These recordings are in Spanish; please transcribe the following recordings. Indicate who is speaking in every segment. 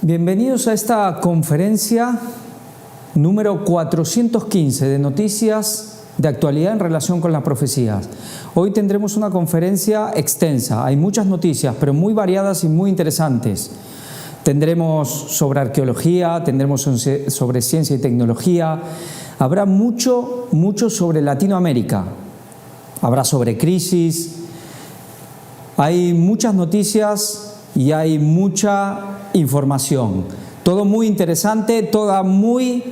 Speaker 1: Bienvenidos a esta conferencia número 415 de noticias de actualidad en relación con las profecías. Hoy tendremos una conferencia extensa, hay muchas noticias, pero muy variadas y muy interesantes. Tendremos sobre arqueología, tendremos sobre ciencia y tecnología, habrá mucho sobre Latinoamérica, habrá sobre crisis, hay muchas noticias y hay mucha información. Todo muy interesante, toda muy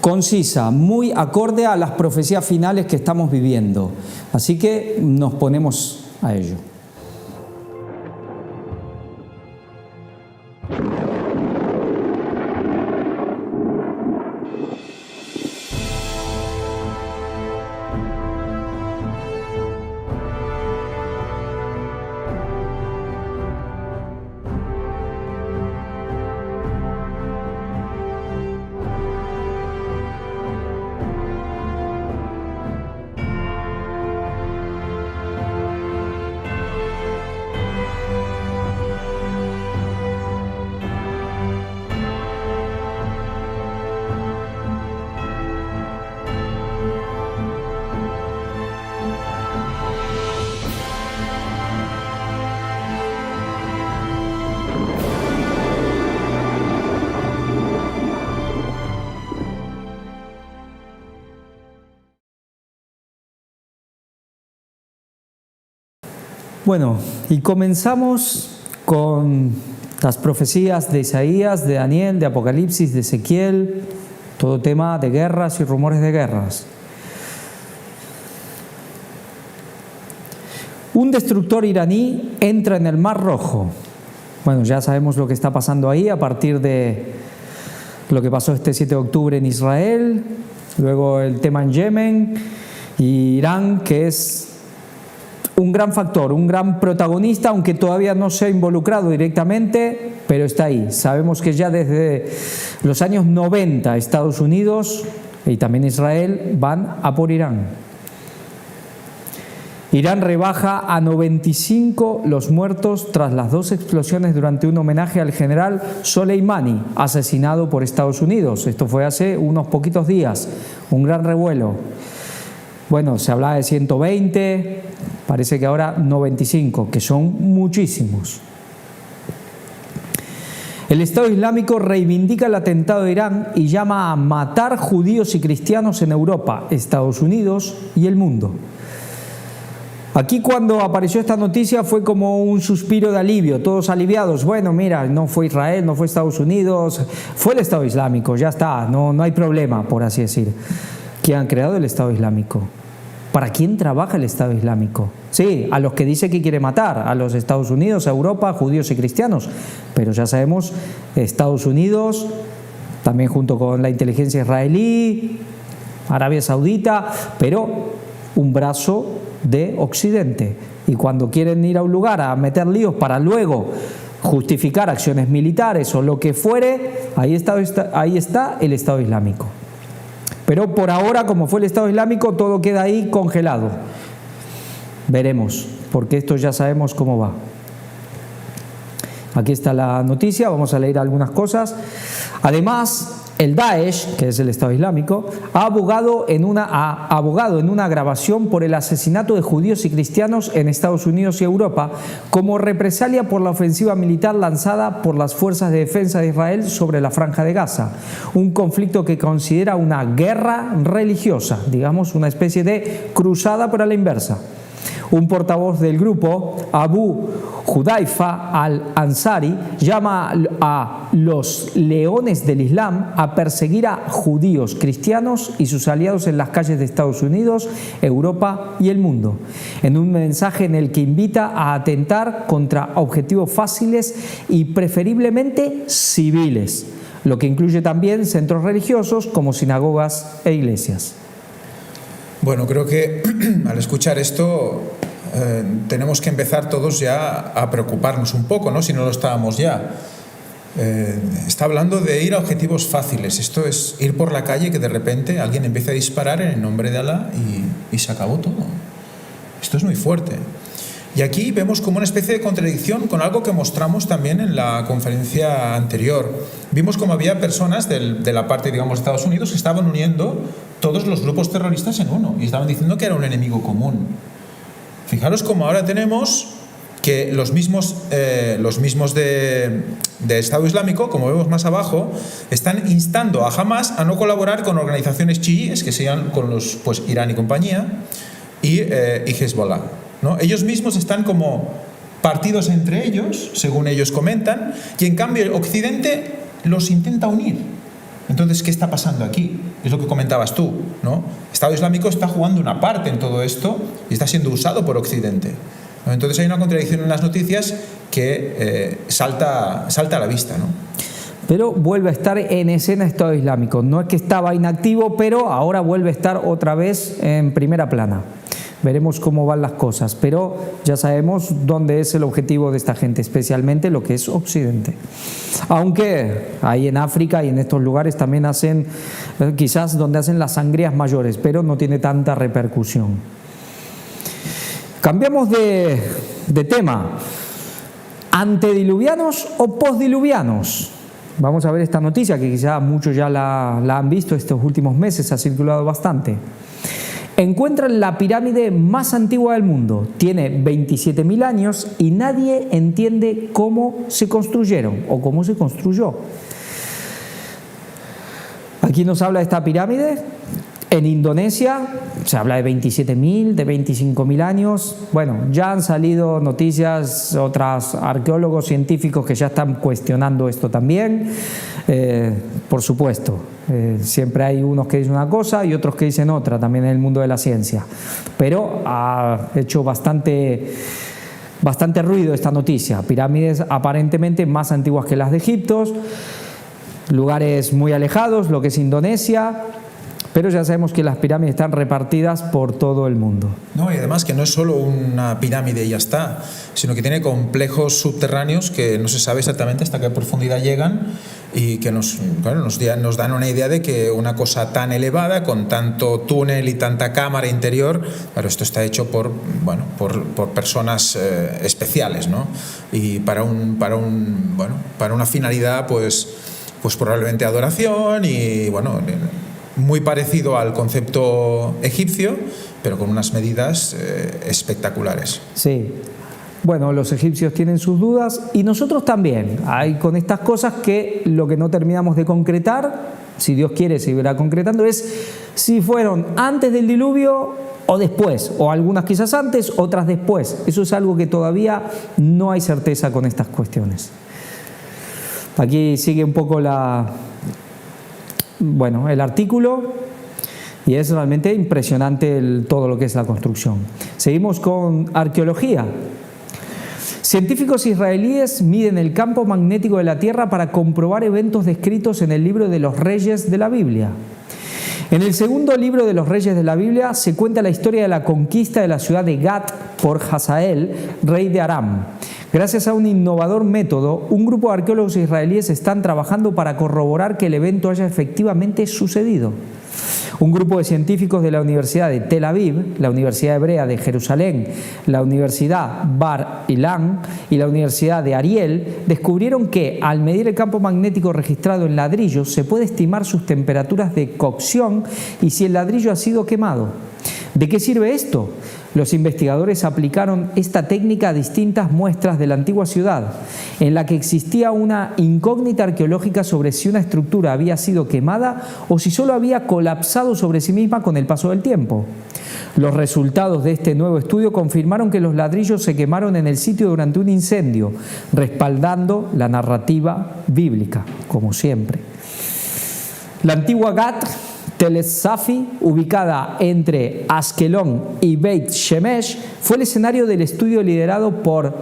Speaker 1: concisa, muy acorde a las profecías finales que estamos viviendo. Así que nos ponemos a ello. Bueno, y comenzamos con las profecías de Isaías, de Daniel, de Apocalipsis, de Ezequiel, todo tema de guerras y rumores de guerras. Un destructor iraní entra en el Mar Rojo. Bueno, ya sabemos lo que está pasando ahí a partir de lo que pasó este 7 de octubre en Israel, luego el tema en Yemen y Irán, que es un gran factor, un gran protagonista, aunque todavía no se ha involucrado directamente, pero está ahí. Sabemos que ya desde los años 90 Estados Unidos y también Israel van a por Irán. Irán rebaja a 95 los muertos tras las 2 explosiones durante un homenaje al general Soleimani, asesinado por Estados Unidos. Esto fue hace unos poquitos días, un gran revuelo. Bueno, se hablaba de 120, parece que ahora 95, que son muchísimos. El Estado Islámico reivindica el atentado de Irán y llama a matar judíos y cristianos en Europa, Estados Unidos y el mundo. Aquí cuando apareció esta noticia fue como un suspiro de alivio, todos aliviados. Bueno, mira, no fue Israel, no fue Estados Unidos, fue el Estado Islámico, ya está, no hay problema, por así decir. ¿Quién ha creado el Estado Islámico? ¿Para quién trabaja el Estado Islámico? Sí, a los que dice que quiere matar, a los Estados Unidos, a Europa, judíos y cristianos. Pero ya sabemos, Estados Unidos, también junto con la inteligencia israelí, Arabia Saudita, pero un brazo de Occidente. Y cuando quieren ir a un lugar a meter líos para luego justificar acciones militares o lo que fuere, ahí está el Estado Islámico. Pero por ahora, como fue el Estado Islámico, todo queda ahí congelado. Veremos, porque esto ya sabemos cómo va. Aquí está la noticia, vamos a leer algunas cosas. Además, el Daesh, que es el Estado Islámico, ha abogado en una grabación por el asesinato de judíos y cristianos en Estados Unidos y Europa como represalia por la ofensiva militar lanzada por las fuerzas de defensa de Israel sobre la Franja de Gaza, un conflicto que considera una guerra religiosa, digamos una especie de cruzada pero a la inversa. Un portavoz del grupo, Abu Hudayfa al-Ansari, llama a los leones del Islam a perseguir a judíos, cristianos y sus aliados en las calles de Estados Unidos, Europa y el mundo, en un mensaje en el que invita a atentar contra objetivos fáciles y preferiblemente civiles, lo que incluye también centros religiosos como sinagogas e iglesias.
Speaker 2: Bueno, creo que al escuchar esto tenemos que empezar todos ya a preocuparnos un poco, ¿no? Si no lo estábamos ya. Está hablando de ir a objetivos fáciles. Esto es ir por la calle que de repente alguien empiece a disparar en el nombre de Alá y se acabó todo. Esto es muy fuerte. Y aquí vemos como una especie de contradicción con algo que mostramos también en la conferencia anterior. Vimos como había personas de la parte, digamos, de Estados Unidos que estaban uniendo todos los grupos terroristas en uno y estaban diciendo que era un enemigo común. Fijaros como ahora tenemos que los mismos de Estado Islámico, como vemos más abajo, están instando a Hamas a no colaborar con organizaciones chiíes, que sean con los, pues, Irán y compañía, y Hezbollah, ¿no? Ellos mismos están como partidos entre ellos, según ellos comentan, y en cambio el Occidente los intenta unir. Entonces, ¿qué está pasando aquí? Es lo que comentabas tú, ¿no? Estado Islámico está jugando una parte en todo esto y está siendo usado por Occidente. Entonces hay una contradicción en las noticias que salta a la vista, ¿no?
Speaker 1: Pero vuelve a estar en escena Estado Islámico. No es que estaba inactivo, pero ahora vuelve a estar otra vez en primera plana. Veremos cómo van las cosas, pero ya sabemos dónde es el objetivo de esta gente, especialmente lo que es Occidente. Aunque ahí en África y en estos lugares también hacen, quizás donde hacen las sangrías mayores, pero no tiene tanta repercusión. Cambiamos de tema. ¿Antediluvianos o postdiluvianos? Vamos a ver esta noticia que quizá muchos ya la han visto estos últimos meses, ha circulado bastante. Encuentran la pirámide más antigua del mundo. Tiene 27.000 años y nadie entiende cómo se construyeron o cómo se construyó. Aquí nos habla de esta pirámide. En Indonesia se habla de 27.000, de 25.000 años. Bueno, ya han salido noticias, otros arqueólogos científicos que ya están cuestionando esto también. Por supuesto, siempre hay unos que dicen una cosa y otros que dicen otra también en el mundo de la ciencia. Pero ha hecho bastante ruido esta noticia. Pirámides aparentemente más antiguas que las de Egipto, lugares muy alejados, lo que es Indonesia. Pero ya sabemos que las pirámides están repartidas por todo el mundo.
Speaker 2: No, y además que no es solo una pirámide y ya está, sino que tiene complejos subterráneos que no se sabe exactamente hasta qué profundidad llegan y que nos dan una idea de que una cosa tan elevada, con tanto túnel y tanta cámara interior, claro, esto está hecho por personas especiales, ¿no? Y para una finalidad, pues probablemente adoración y bueno, muy parecido al concepto egipcio, pero con unas medidas espectaculares.
Speaker 1: Sí. Bueno, los egipcios tienen sus dudas y nosotros también. Hay con estas cosas que lo que no terminamos de concretar, si Dios quiere se irá concretando, es si fueron antes del diluvio o después, o algunas quizás antes, otras después. Eso es algo que todavía no hay certeza con estas cuestiones. Aquí sigue un poco el artículo y es realmente impresionante todo lo que es la construcción. Seguimos con arqueología. Científicos israelíes miden el campo magnético de la Tierra para comprobar eventos descritos en el libro de los Reyes de la Biblia. En el segundo libro de los Reyes de la Biblia se cuenta la historia de la conquista de la ciudad de Gat por Hazael, rey de Aram. Gracias a un innovador método, un grupo de arqueólogos israelíes están trabajando para corroborar que el evento haya efectivamente sucedido. Un grupo de científicos de la Universidad de Tel Aviv, la Universidad Hebrea de Jerusalén, la Universidad Bar Ilan y la Universidad de Ariel descubrieron que, al medir el campo magnético registrado en ladrillos, se puede estimar sus temperaturas de cocción y si el ladrillo ha sido quemado. ¿De qué sirve esto? Los investigadores aplicaron esta técnica a distintas muestras de la antigua ciudad, en la que existía una incógnita arqueológica sobre si una estructura había sido quemada o si solo había colapsado sobre sí misma con el paso del tiempo. Los resultados de este nuevo estudio confirmaron que los ladrillos se quemaron en el sitio durante un incendio, respaldando la narrativa bíblica, como siempre. La antigua Gat Tel Safi, ubicada entre Askelón y Beit Shemesh, fue el escenario del estudio liderado por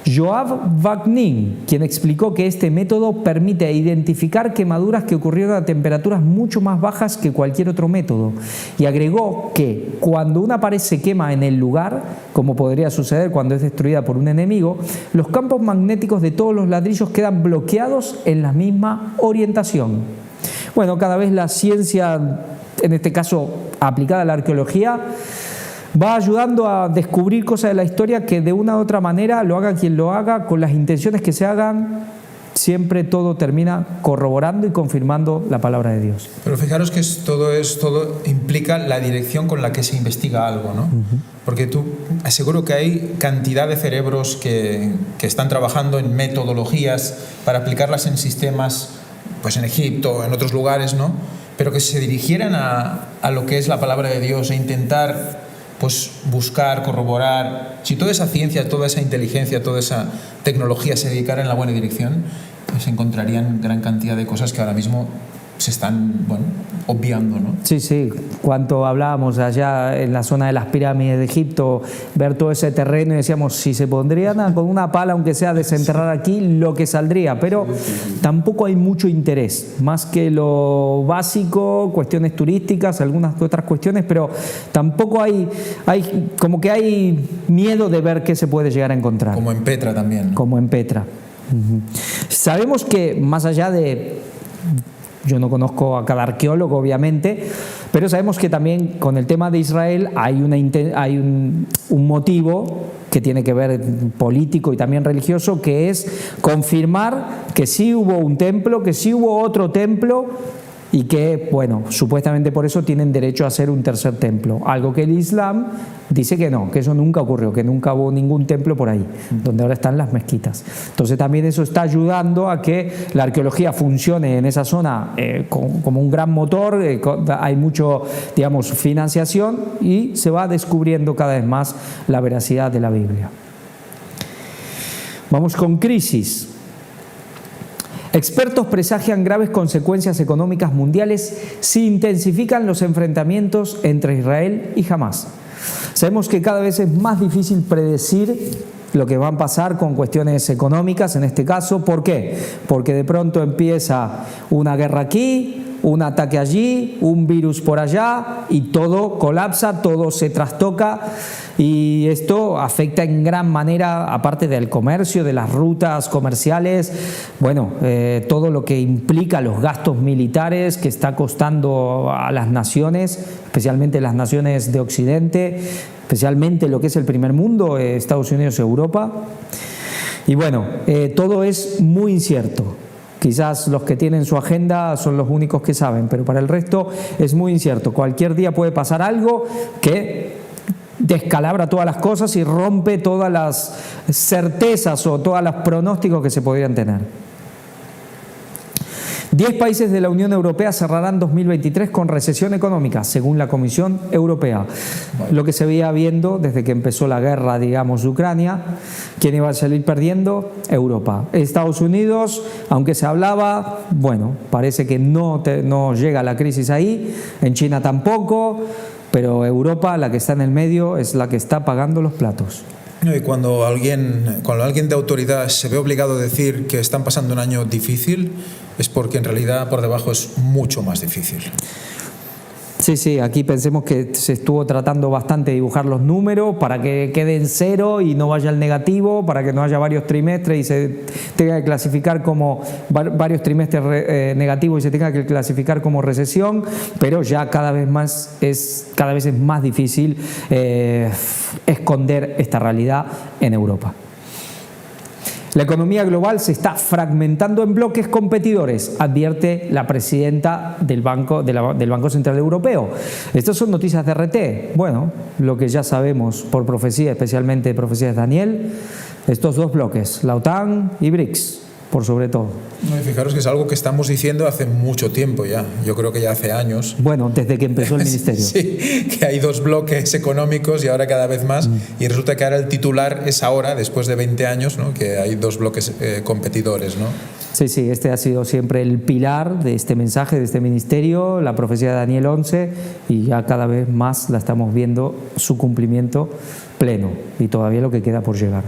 Speaker 1: Yoav Vaknin, quien explicó que este método permite identificar quemaduras que ocurrieron a temperaturas mucho más bajas que cualquier otro método, y agregó que cuando una pared se quema en el lugar, como podría suceder cuando es destruida por un enemigo, los campos magnéticos de todos los ladrillos quedan bloqueados en la misma orientación. Bueno, cada vez la ciencia, en este caso aplicada a la arqueología, va ayudando a descubrir cosas de la historia que de una u otra manera, lo haga quien lo haga, con las intenciones que se hagan, siempre todo termina corroborando y confirmando la palabra de Dios.
Speaker 2: Pero fijaros que todo implica la dirección con la que se investiga algo, ¿no? Porque tú aseguro que hay cantidad de cerebros que están trabajando en metodologías para aplicarlas en sistemas, pues en Egipto, en otros lugares, ¿no? Pero que se dirigieran a lo que es la palabra de Dios e intentar, pues, buscar, corroborar. Si toda esa ciencia, toda esa inteligencia, toda esa tecnología se dedicara en la buena dirección, pues se encontrarían gran cantidad de cosas que ahora mismo se están, bueno, obviando, ¿no?
Speaker 1: Sí, sí. Cuanto hablábamos allá en la zona de las pirámides de Egipto, ver todo ese terreno y decíamos, si se pondrían con una pala, aunque sea desenterrar aquí, lo que saldría. Pero tampoco hay mucho interés, más que lo básico, cuestiones turísticas, algunas otras cuestiones, pero tampoco hay como que hay miedo de ver qué se puede llegar a encontrar.
Speaker 2: Como en Petra también, ¿no?
Speaker 1: Como en Petra. Sabemos que más allá de... Yo no conozco a cada arqueólogo, obviamente, pero sabemos que también con el tema de Israel hay un motivo que tiene que ver político y también religioso, que es confirmar que sí hubo un templo, que sí hubo otro templo y que, bueno, supuestamente por eso tienen derecho a hacer un tercer templo. Algo que el Islam dice que no, que eso nunca ocurrió, que nunca hubo ningún templo por ahí, donde ahora están las mezquitas. Entonces también eso está ayudando a que la arqueología funcione en esa zona como un gran motor, hay mucho, digamos, financiación y se va descubriendo cada vez más la veracidad de la Biblia. Vamos con crisis. Expertos presagian graves consecuencias económicas mundiales si intensifican los enfrentamientos entre Israel y Hamás. Sabemos que cada vez es más difícil predecir lo que va a pasar con cuestiones económicas en este caso. ¿Por qué? Porque de pronto empieza una guerra aquí, un ataque allí, un virus por allá y todo colapsa, todo se trastoca y esto afecta en gran manera, aparte del comercio, de las rutas comerciales, bueno, todo lo que implica los gastos militares que está costando a las naciones, especialmente las naciones de Occidente, especialmente lo que es el primer mundo, Estados Unidos y Europa. Y bueno, todo es muy incierto. Quizás los que tienen su agenda son los únicos que saben, pero para el resto es muy incierto. Cualquier día puede pasar algo que descalabra todas las cosas y rompe todas las certezas o todos los pronósticos que se podrían tener. 10 países de la Unión Europea cerrarán 2023 con recesión económica, según la Comisión Europea. Lo que se veía viendo desde que empezó la guerra, digamos, de Ucrania. ¿Quién iba a salir perdiendo? Europa. Estados Unidos, aunque se hablaba, bueno, parece que no llega la crisis ahí. En China tampoco, pero Europa, la que está en el medio, es la que está pagando los platos.
Speaker 2: Y cuando alguien de autoridad se ve obligado a decir que están pasando un año difícil, es porque en realidad por debajo es mucho más difícil.
Speaker 1: Sí, aquí pensemos que se estuvo tratando bastante de dibujar los números para que quede en cero y no vaya al negativo, para que no haya varios trimestres y se tenga que clasificar como varios trimestres negativos y se tenga que clasificar como recesión, pero ya cada vez es más difícil esconder esta realidad en Europa. La economía global se está fragmentando en bloques competidores, advierte la presidenta del Banco Central Europeo. Estas son noticias de RT. Bueno, lo que ya sabemos por profecía, especialmente profecías de Daniel, estos dos bloques, la OTAN y BRICS, por sobre todo.
Speaker 2: Fijaros que es algo que estamos diciendo hace mucho tiempo ya, yo creo que ya hace años.
Speaker 1: Bueno, desde que empezó el ministerio.
Speaker 2: Sí, que hay dos bloques económicos y ahora cada vez más, y resulta que ahora el titular es ahora, después de 20 años, ¿no? Que hay dos bloques competidores, ¿no?
Speaker 1: Sí, este ha sido siempre el pilar de este mensaje, de este ministerio, la profecía de Daniel 11, y ya cada vez más la estamos viendo su cumplimiento pleno, y todavía lo que queda por llegar.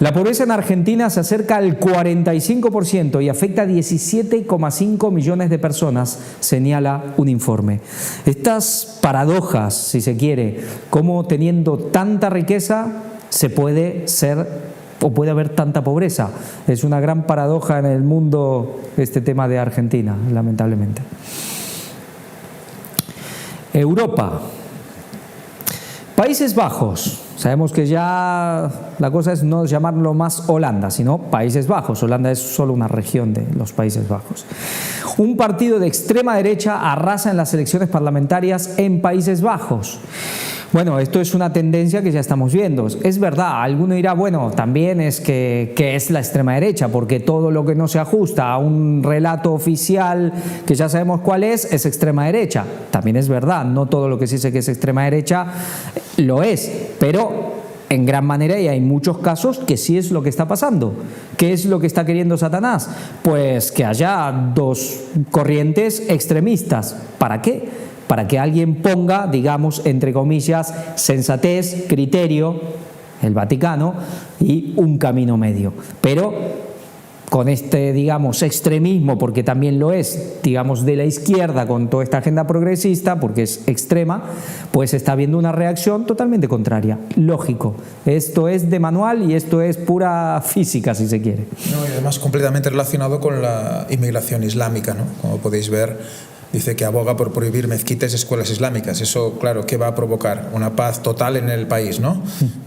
Speaker 1: La pobreza en Argentina se acerca al 45% y afecta a 17,5 millones de personas, señala un informe. Estas paradojas, si se quiere, cómo teniendo tanta riqueza se puede ser o puede haber tanta pobreza. Es una gran paradoja en el mundo este tema de Argentina, lamentablemente. Europa. Países Bajos. Sabemos que ya la cosa es no llamarlo más Holanda, sino Países Bajos. Holanda es solo una región de los Países Bajos. Un partido de extrema derecha arrasa en las elecciones parlamentarias en Países Bajos. Bueno, esto es una tendencia que ya estamos viendo. Es verdad, alguno dirá, bueno, también es que es la extrema derecha, porque todo lo que no se ajusta a un relato oficial que ya sabemos cuál es extrema derecha. También es verdad, no todo lo que se dice que es extrema derecha lo es, pero en gran manera, y hay muchos casos que sí es lo que está pasando. ¿Qué es lo que está queriendo Satanás? Pues que haya dos corrientes extremistas. ¿Para qué? Para que alguien ponga, digamos, entre comillas, sensatez, criterio, el Vaticano, y un camino medio. Pero con este, digamos, extremismo, porque también lo es, digamos, de la izquierda, con toda esta agenda progresista, porque es extrema, pues está habiendo una reacción totalmente contraria. Lógico. Esto es de manual y esto es pura física, si se quiere.
Speaker 2: No, y además completamente relacionado con la inmigración islámica, ¿no? Como podéis ver, dice que aboga por prohibir mezquitas y escuelas islámicas. Eso, claro, ¿qué va a provocar? Una paz total en el país, ¿no?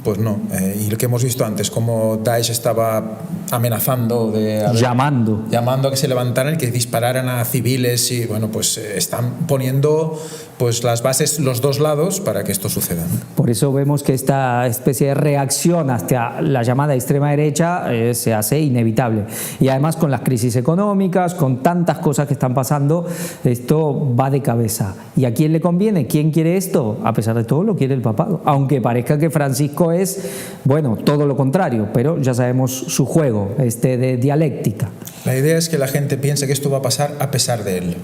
Speaker 2: Pues no. Y lo que hemos visto antes, como Daesh estaba amenazando llamando a que se levantaran y que dispararan a civiles, y bueno, pues están poniendo pues las bases los dos lados para que esto suceda, ¿no?
Speaker 1: Por eso vemos que esta especie de reacción hacia la llamada extrema derecha se hace inevitable. Y además con las crisis económicas, con tantas cosas que están pasando, esto va de cabeza. ¿Y a quién le conviene? ¿Quién quiere esto? A pesar de todo lo quiere el papado. Aunque parezca que Francisco es, bueno, todo lo contrario, pero ya sabemos su juego, de dialéctica.
Speaker 2: La idea es que la gente piense que esto va a pasar a pesar de él.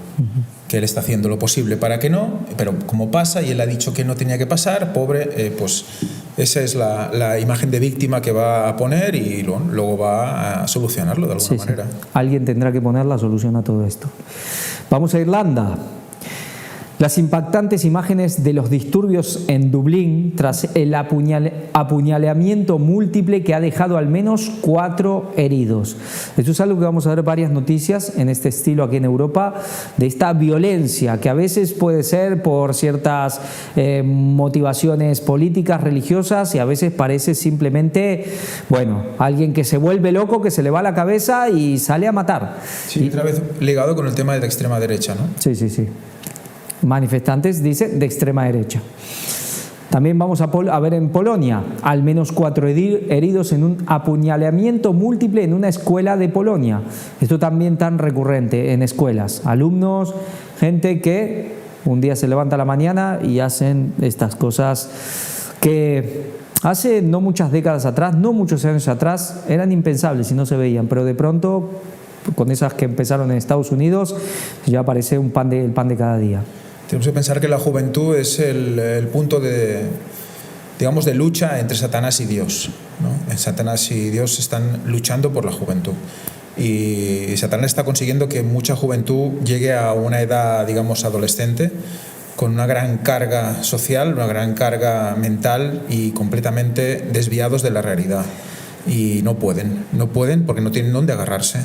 Speaker 2: Que él está haciendo lo posible para que no, pero como pasa y él ha dicho que no tenía que pasar, pobre, pues esa es la imagen de víctima que va a poner y luego va a solucionarlo de alguna manera.
Speaker 1: Sí. Alguien tendrá que poner la solución a todo esto. Vamos a Irlanda. Las impactantes imágenes de los disturbios en Dublín tras el apuñalamiento múltiple que ha dejado al menos 4 heridos. Esto es algo que vamos a ver varias noticias en este estilo aquí en Europa, de esta violencia que a veces puede ser por ciertas motivaciones políticas, religiosas, y a veces parece simplemente, bueno, alguien que se vuelve loco, que se le va la cabeza y sale a matar.
Speaker 2: Sí, otra vez ligado con el tema de la extrema derecha, ¿no?
Speaker 1: Sí. Manifestantes, dice, de extrema derecha. También vamos a ver en Polonia, al menos 4 heridos en un apuñalamiento múltiple en una escuela de Polonia. Esto también tan recurrente en escuelas. Alumnos, gente que un día se levanta a la mañana y hacen estas cosas que hace no muchas décadas atrás, no muchos años atrás, eran impensables y no se veían, pero de pronto, con esas que empezaron en Estados Unidos, ya parece el pan de cada día.
Speaker 2: Tenemos que pensar que la juventud es el punto de lucha entre Satanás y Dios, ¿no? Satanás y Dios están luchando por la juventud. Y Satanás está consiguiendo que mucha juventud llegue a una edad, digamos, adolescente, con una gran carga social, una gran carga mental y completamente desviados de la realidad. Y no pueden porque no tienen dónde agarrarse.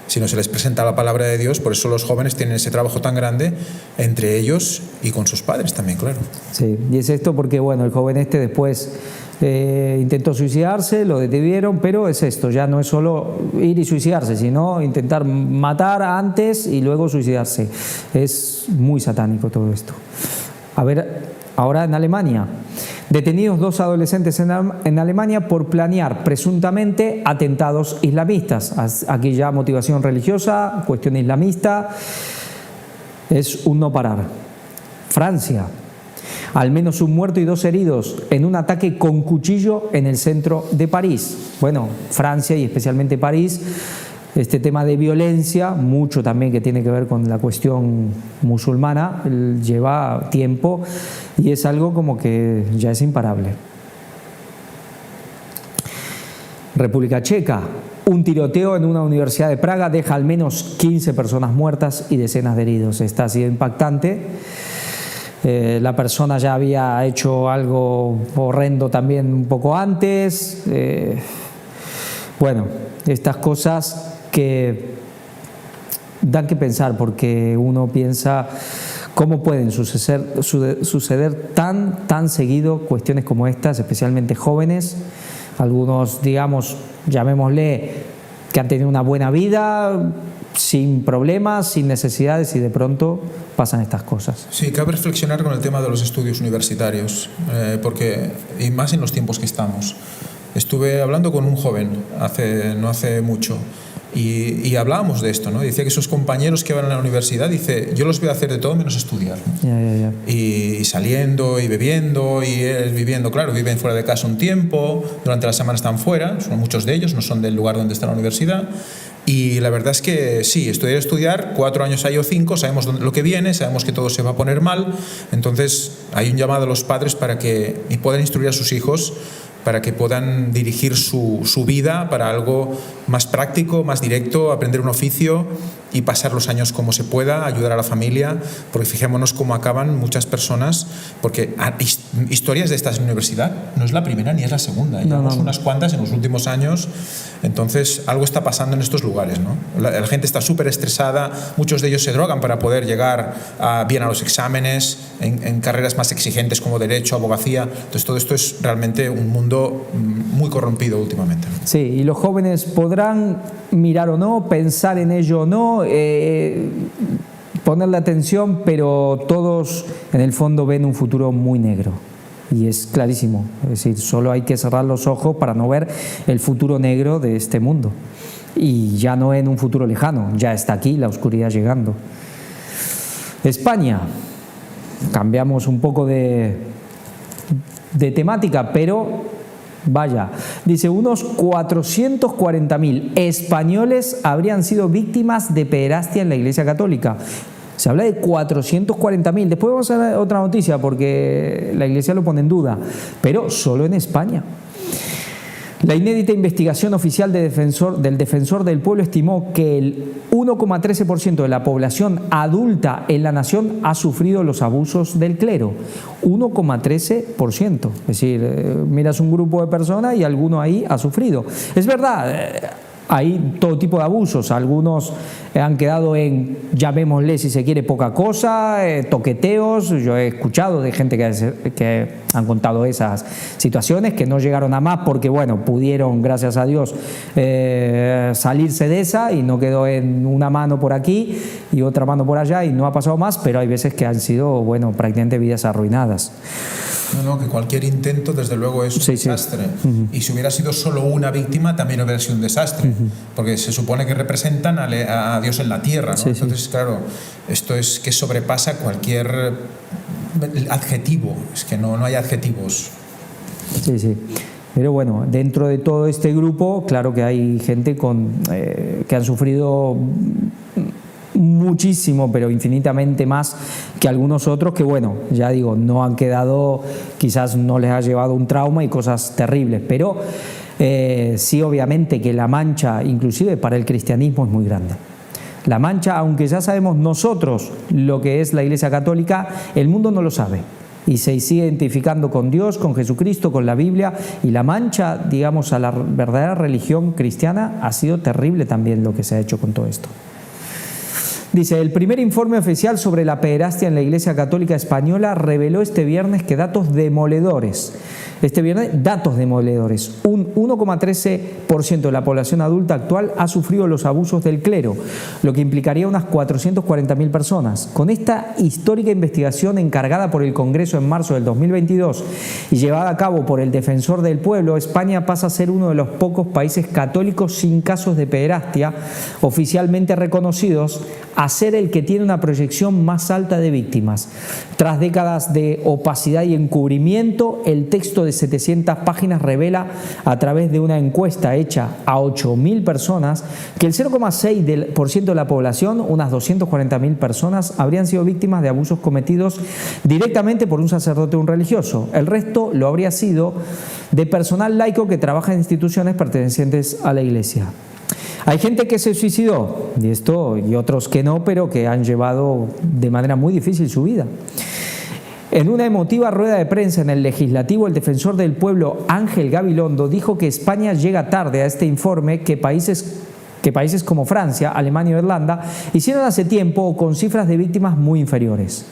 Speaker 2: Si no se les presenta la palabra de Dios, por eso los jóvenes tienen ese trabajo tan grande entre ellos y con sus padres también, claro. Sí,
Speaker 1: y es esto porque, bueno, el joven después intentó suicidarse, lo detuvieron, pero es esto, ya no es solo ir y suicidarse, sino intentar matar antes y luego suicidarse. Es muy satánico todo esto. A ver, ahora en Alemania. Detenidos 2 adolescentes en Alemania por planear presuntamente atentados islamistas. Aquí ya motivación religiosa, cuestión islamista, es un no parar. Francia, al menos un muerto y 2 heridos en un ataque con cuchillo en el centro de París. Bueno, Francia y especialmente París, este tema de violencia, mucho también que tiene que ver con la cuestión musulmana, lleva tiempo y es algo como que ya es imparable. República Checa, un tiroteo en una universidad de Praga deja al menos 15 personas muertas y decenas de heridos. Esta ha sido impactante. La persona ya había hecho algo horrendo también un poco antes. Bueno, estas cosas que dan que pensar, porque uno piensa ¿Cómo pueden suceder tan seguido cuestiones como estas, especialmente jóvenes? Algunos, digamos, llamémosle, que han tenido una buena vida, sin problemas, sin necesidades, y de pronto pasan estas cosas.
Speaker 2: Sí, cabe reflexionar con el tema de los estudios universitarios, porque, y más en los tiempos que estamos. Estuve hablando con un joven no hace mucho, y hablábamos de esto, ¿no? Decía que sus compañeros que van a la universidad, dice, yo los veo hacer de todo menos estudiar, ¿no? Y saliendo y bebiendo, y él viviendo, claro, viven fuera de casa un tiempo, durante la semana están fuera, son muchos de ellos, no son del lugar donde está la universidad. Y la verdad es que sí, estudiar 4 años ahí o 5, sabemos lo que viene, sabemos que todo se va a poner mal. Entonces hay un llamado a los padres para que puedan instruir a sus hijos, para que puedan dirigir su vida para algo más práctico, más directo, aprender un oficio y pasar los años como se pueda, ayudar a la familia, porque fijémonos cómo acaban muchas personas, porque historias de estas en la universidad no es la primera ni es la segunda, llevamos unas cuantas en los últimos años. Entonces algo está pasando en estos lugares, ¿no? La gente está súper estresada, muchos de ellos se drogan para poder llegar bien a los exámenes, en carreras más exigentes como derecho, abogacía. Entonces todo esto es realmente un mundo muy corrompido últimamente, ¿no?
Speaker 1: Sí, y los jóvenes podrán mirar o no, pensar en ello o no, ponerle atención, pero todos en el fondo ven un futuro muy negro. Y es clarísimo, es decir, solo hay que cerrar los ojos para no ver el futuro negro de este mundo. Y ya no en un futuro lejano, ya está aquí la oscuridad llegando. España, cambiamos un poco de temática, pero vaya, dice, unos 440.000 españoles habrían sido víctimas de pederastia en la Iglesia Católica. Se habla de 440.000. Después vamos a ver otra noticia porque la Iglesia lo pone en duda, pero solo en España. La inédita investigación oficial del Defensor del Pueblo estimó que el 1,13% de la población adulta en la nación ha sufrido los abusos del clero. 1,13%. Es decir, miras un grupo de personas y alguno ahí ha sufrido. Es verdad, hay todo tipo de abusos. Algunos han quedado en, llamémosle si se quiere, poca cosa, toqueteos. Yo he escuchado de gente que han contado esas situaciones, que no llegaron a más porque, bueno, pudieron, gracias a Dios, salirse de esa, y no quedó en una mano por aquí y otra mano por allá y no ha pasado más, pero hay veces que han sido, bueno, prácticamente vidas arruinadas.
Speaker 2: No, que cualquier intento desde luego es un desastre. Y si hubiera sido solo una víctima también hubiera sido un desastre, porque se supone que representan a Dios en la tierra, ¿no? Entonces, claro, esto es que sobrepasa cualquier adjetivo, es que no hay adjetivos. Sí.
Speaker 1: Pero bueno, dentro de todo este grupo, claro que hay gente que han sufrido muchísimo, pero infinitamente más que algunos otros que, bueno, ya digo, no han quedado, quizás no les ha llevado un trauma y cosas terribles, pero sí, obviamente que la mancha, inclusive para el cristianismo, es muy grande. La mancha, aunque ya sabemos nosotros lo que es la Iglesia Católica, el mundo no lo sabe y se sigue identificando con Dios, con Jesucristo, con la Biblia, y la mancha, digamos, a la verdadera religión cristiana ha sido terrible también lo que se ha hecho con todo esto. Dice, el primer informe oficial sobre la pederastia en la Iglesia Católica Española reveló este viernes que datos demoledores. Un 1,13% de la población adulta actual ha sufrido los abusos del clero, lo que implicaría unas 440.000 personas. Con esta histórica investigación encargada por el Congreso en marzo del 2022 y llevada a cabo por el Defensor del Pueblo, España pasa a ser uno de los pocos países católicos sin casos de pederastia oficialmente reconocidos, a ser el que tiene una proyección más alta de víctimas. Tras décadas de opacidad y encubrimiento, el texto de 700 páginas revela, a través de una encuesta hecha a 8.000 personas, que el 0,6% de la población, unas 240.000 personas, habrían sido víctimas de abusos cometidos directamente por un sacerdote o un religioso. El resto lo habría sido de personal laico que trabaja en instituciones pertenecientes a la Iglesia. Hay gente que se suicidó, y otros que no, pero que han llevado de manera muy difícil su vida. En una emotiva rueda de prensa en el Legislativo, el Defensor del Pueblo, Ángel Gabilondo, dijo que España llega tarde a este informe, que países que países como Francia, Alemania o Irlanda hicieron hace tiempo con cifras de víctimas muy inferiores.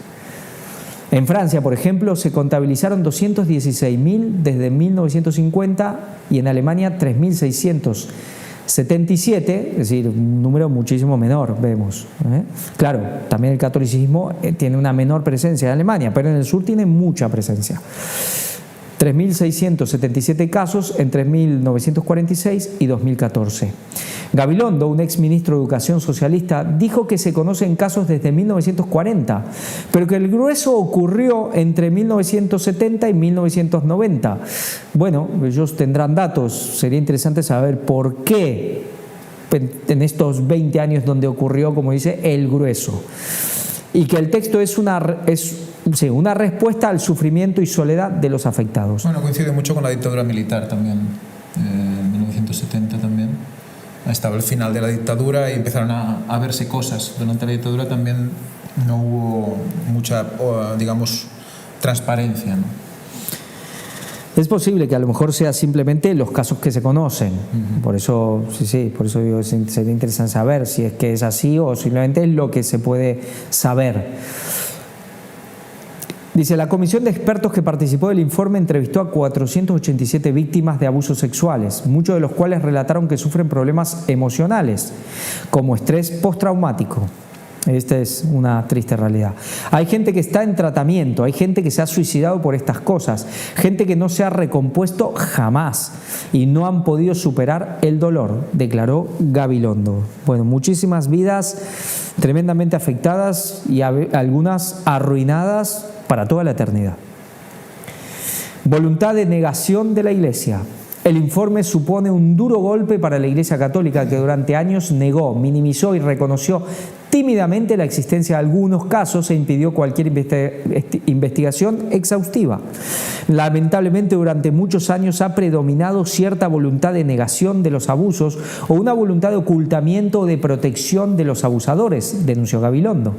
Speaker 1: En Francia, por ejemplo, se contabilizaron 216.000 desde 1950 y en Alemania 3.677, es decir, un número muchísimo menor, vemos. Claro, también el catolicismo tiene una menor presencia en Alemania, pero en el sur tiene mucha presencia. 3.677 casos entre 1946 y 2014. Gabilondo, un exministro de Educación socialista, dijo que se conocen casos desde 1940, pero que el grueso ocurrió entre 1970 y 1990. Bueno, ellos tendrán datos, sería interesante saber por qué en estos 20 años donde ocurrió, como dice, el grueso. Y que el texto es una respuesta al sufrimiento y soledad de los afectados.
Speaker 2: Bueno, coincide mucho con la dictadura militar también, en 1970 también. Estaba el final de la dictadura y empezaron a verse cosas. Durante la dictadura también no hubo mucha, digamos, transparencia, ¿no?
Speaker 1: Es posible que a lo mejor sea simplemente los casos que se conocen. Por eso, por eso digo, sería interesante saber si es que es así o simplemente es lo que se puede saber. Dice, la comisión de expertos que participó del informe entrevistó a 487 víctimas de abusos sexuales, muchos de los cuales relataron que sufren problemas emocionales, como estrés postraumático. Esta es una triste realidad. Hay gente que está en tratamiento, hay gente que se ha suicidado por estas cosas, gente que no se ha recompuesto jamás y no han podido superar el dolor, declaró Gabilondo. Bueno, muchísimas vidas tremendamente afectadas y algunas arruinadas para toda la eternidad. Voluntad de negación de la Iglesia. El informe supone un duro golpe para la Iglesia Católica, que durante años negó, minimizó y reconoció tímidamente la existencia de algunos casos e impidió cualquier investigación exhaustiva. Lamentablemente, durante muchos años ha predominado cierta voluntad de negación de los abusos o una voluntad de ocultamiento o de protección de los abusadores, denunció Gabilondo.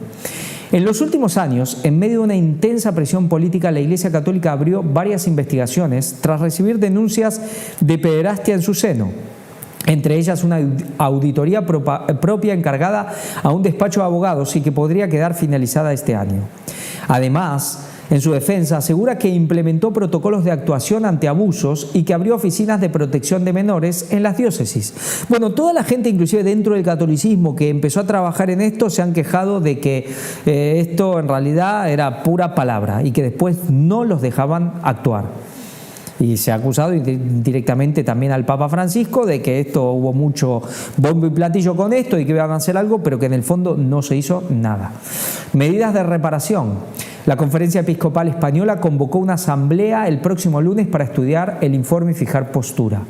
Speaker 1: En los últimos años, en medio de una intensa presión política, la Iglesia Católica abrió varias investigaciones tras recibir denuncias de pederastia en su seno. Entre ellas una auditoría propia encargada a un despacho de abogados y que podría quedar finalizada este año. Además, en su defensa, asegura que implementó protocolos de actuación ante abusos y que abrió oficinas de protección de menores en las diócesis. Bueno, toda la gente, inclusive dentro del catolicismo, que empezó a trabajar en esto, se han quejado de que esto en realidad era pura palabra y que después no los dejaban actuar. Y se ha acusado directamente también al Papa Francisco de que esto hubo mucho bombo y platillo con esto y que iban a hacer algo, pero que en el fondo no se hizo nada. Medidas de reparación. La Conferencia Episcopal Española convocó una asamblea el próximo lunes para estudiar el informe y fijar postura.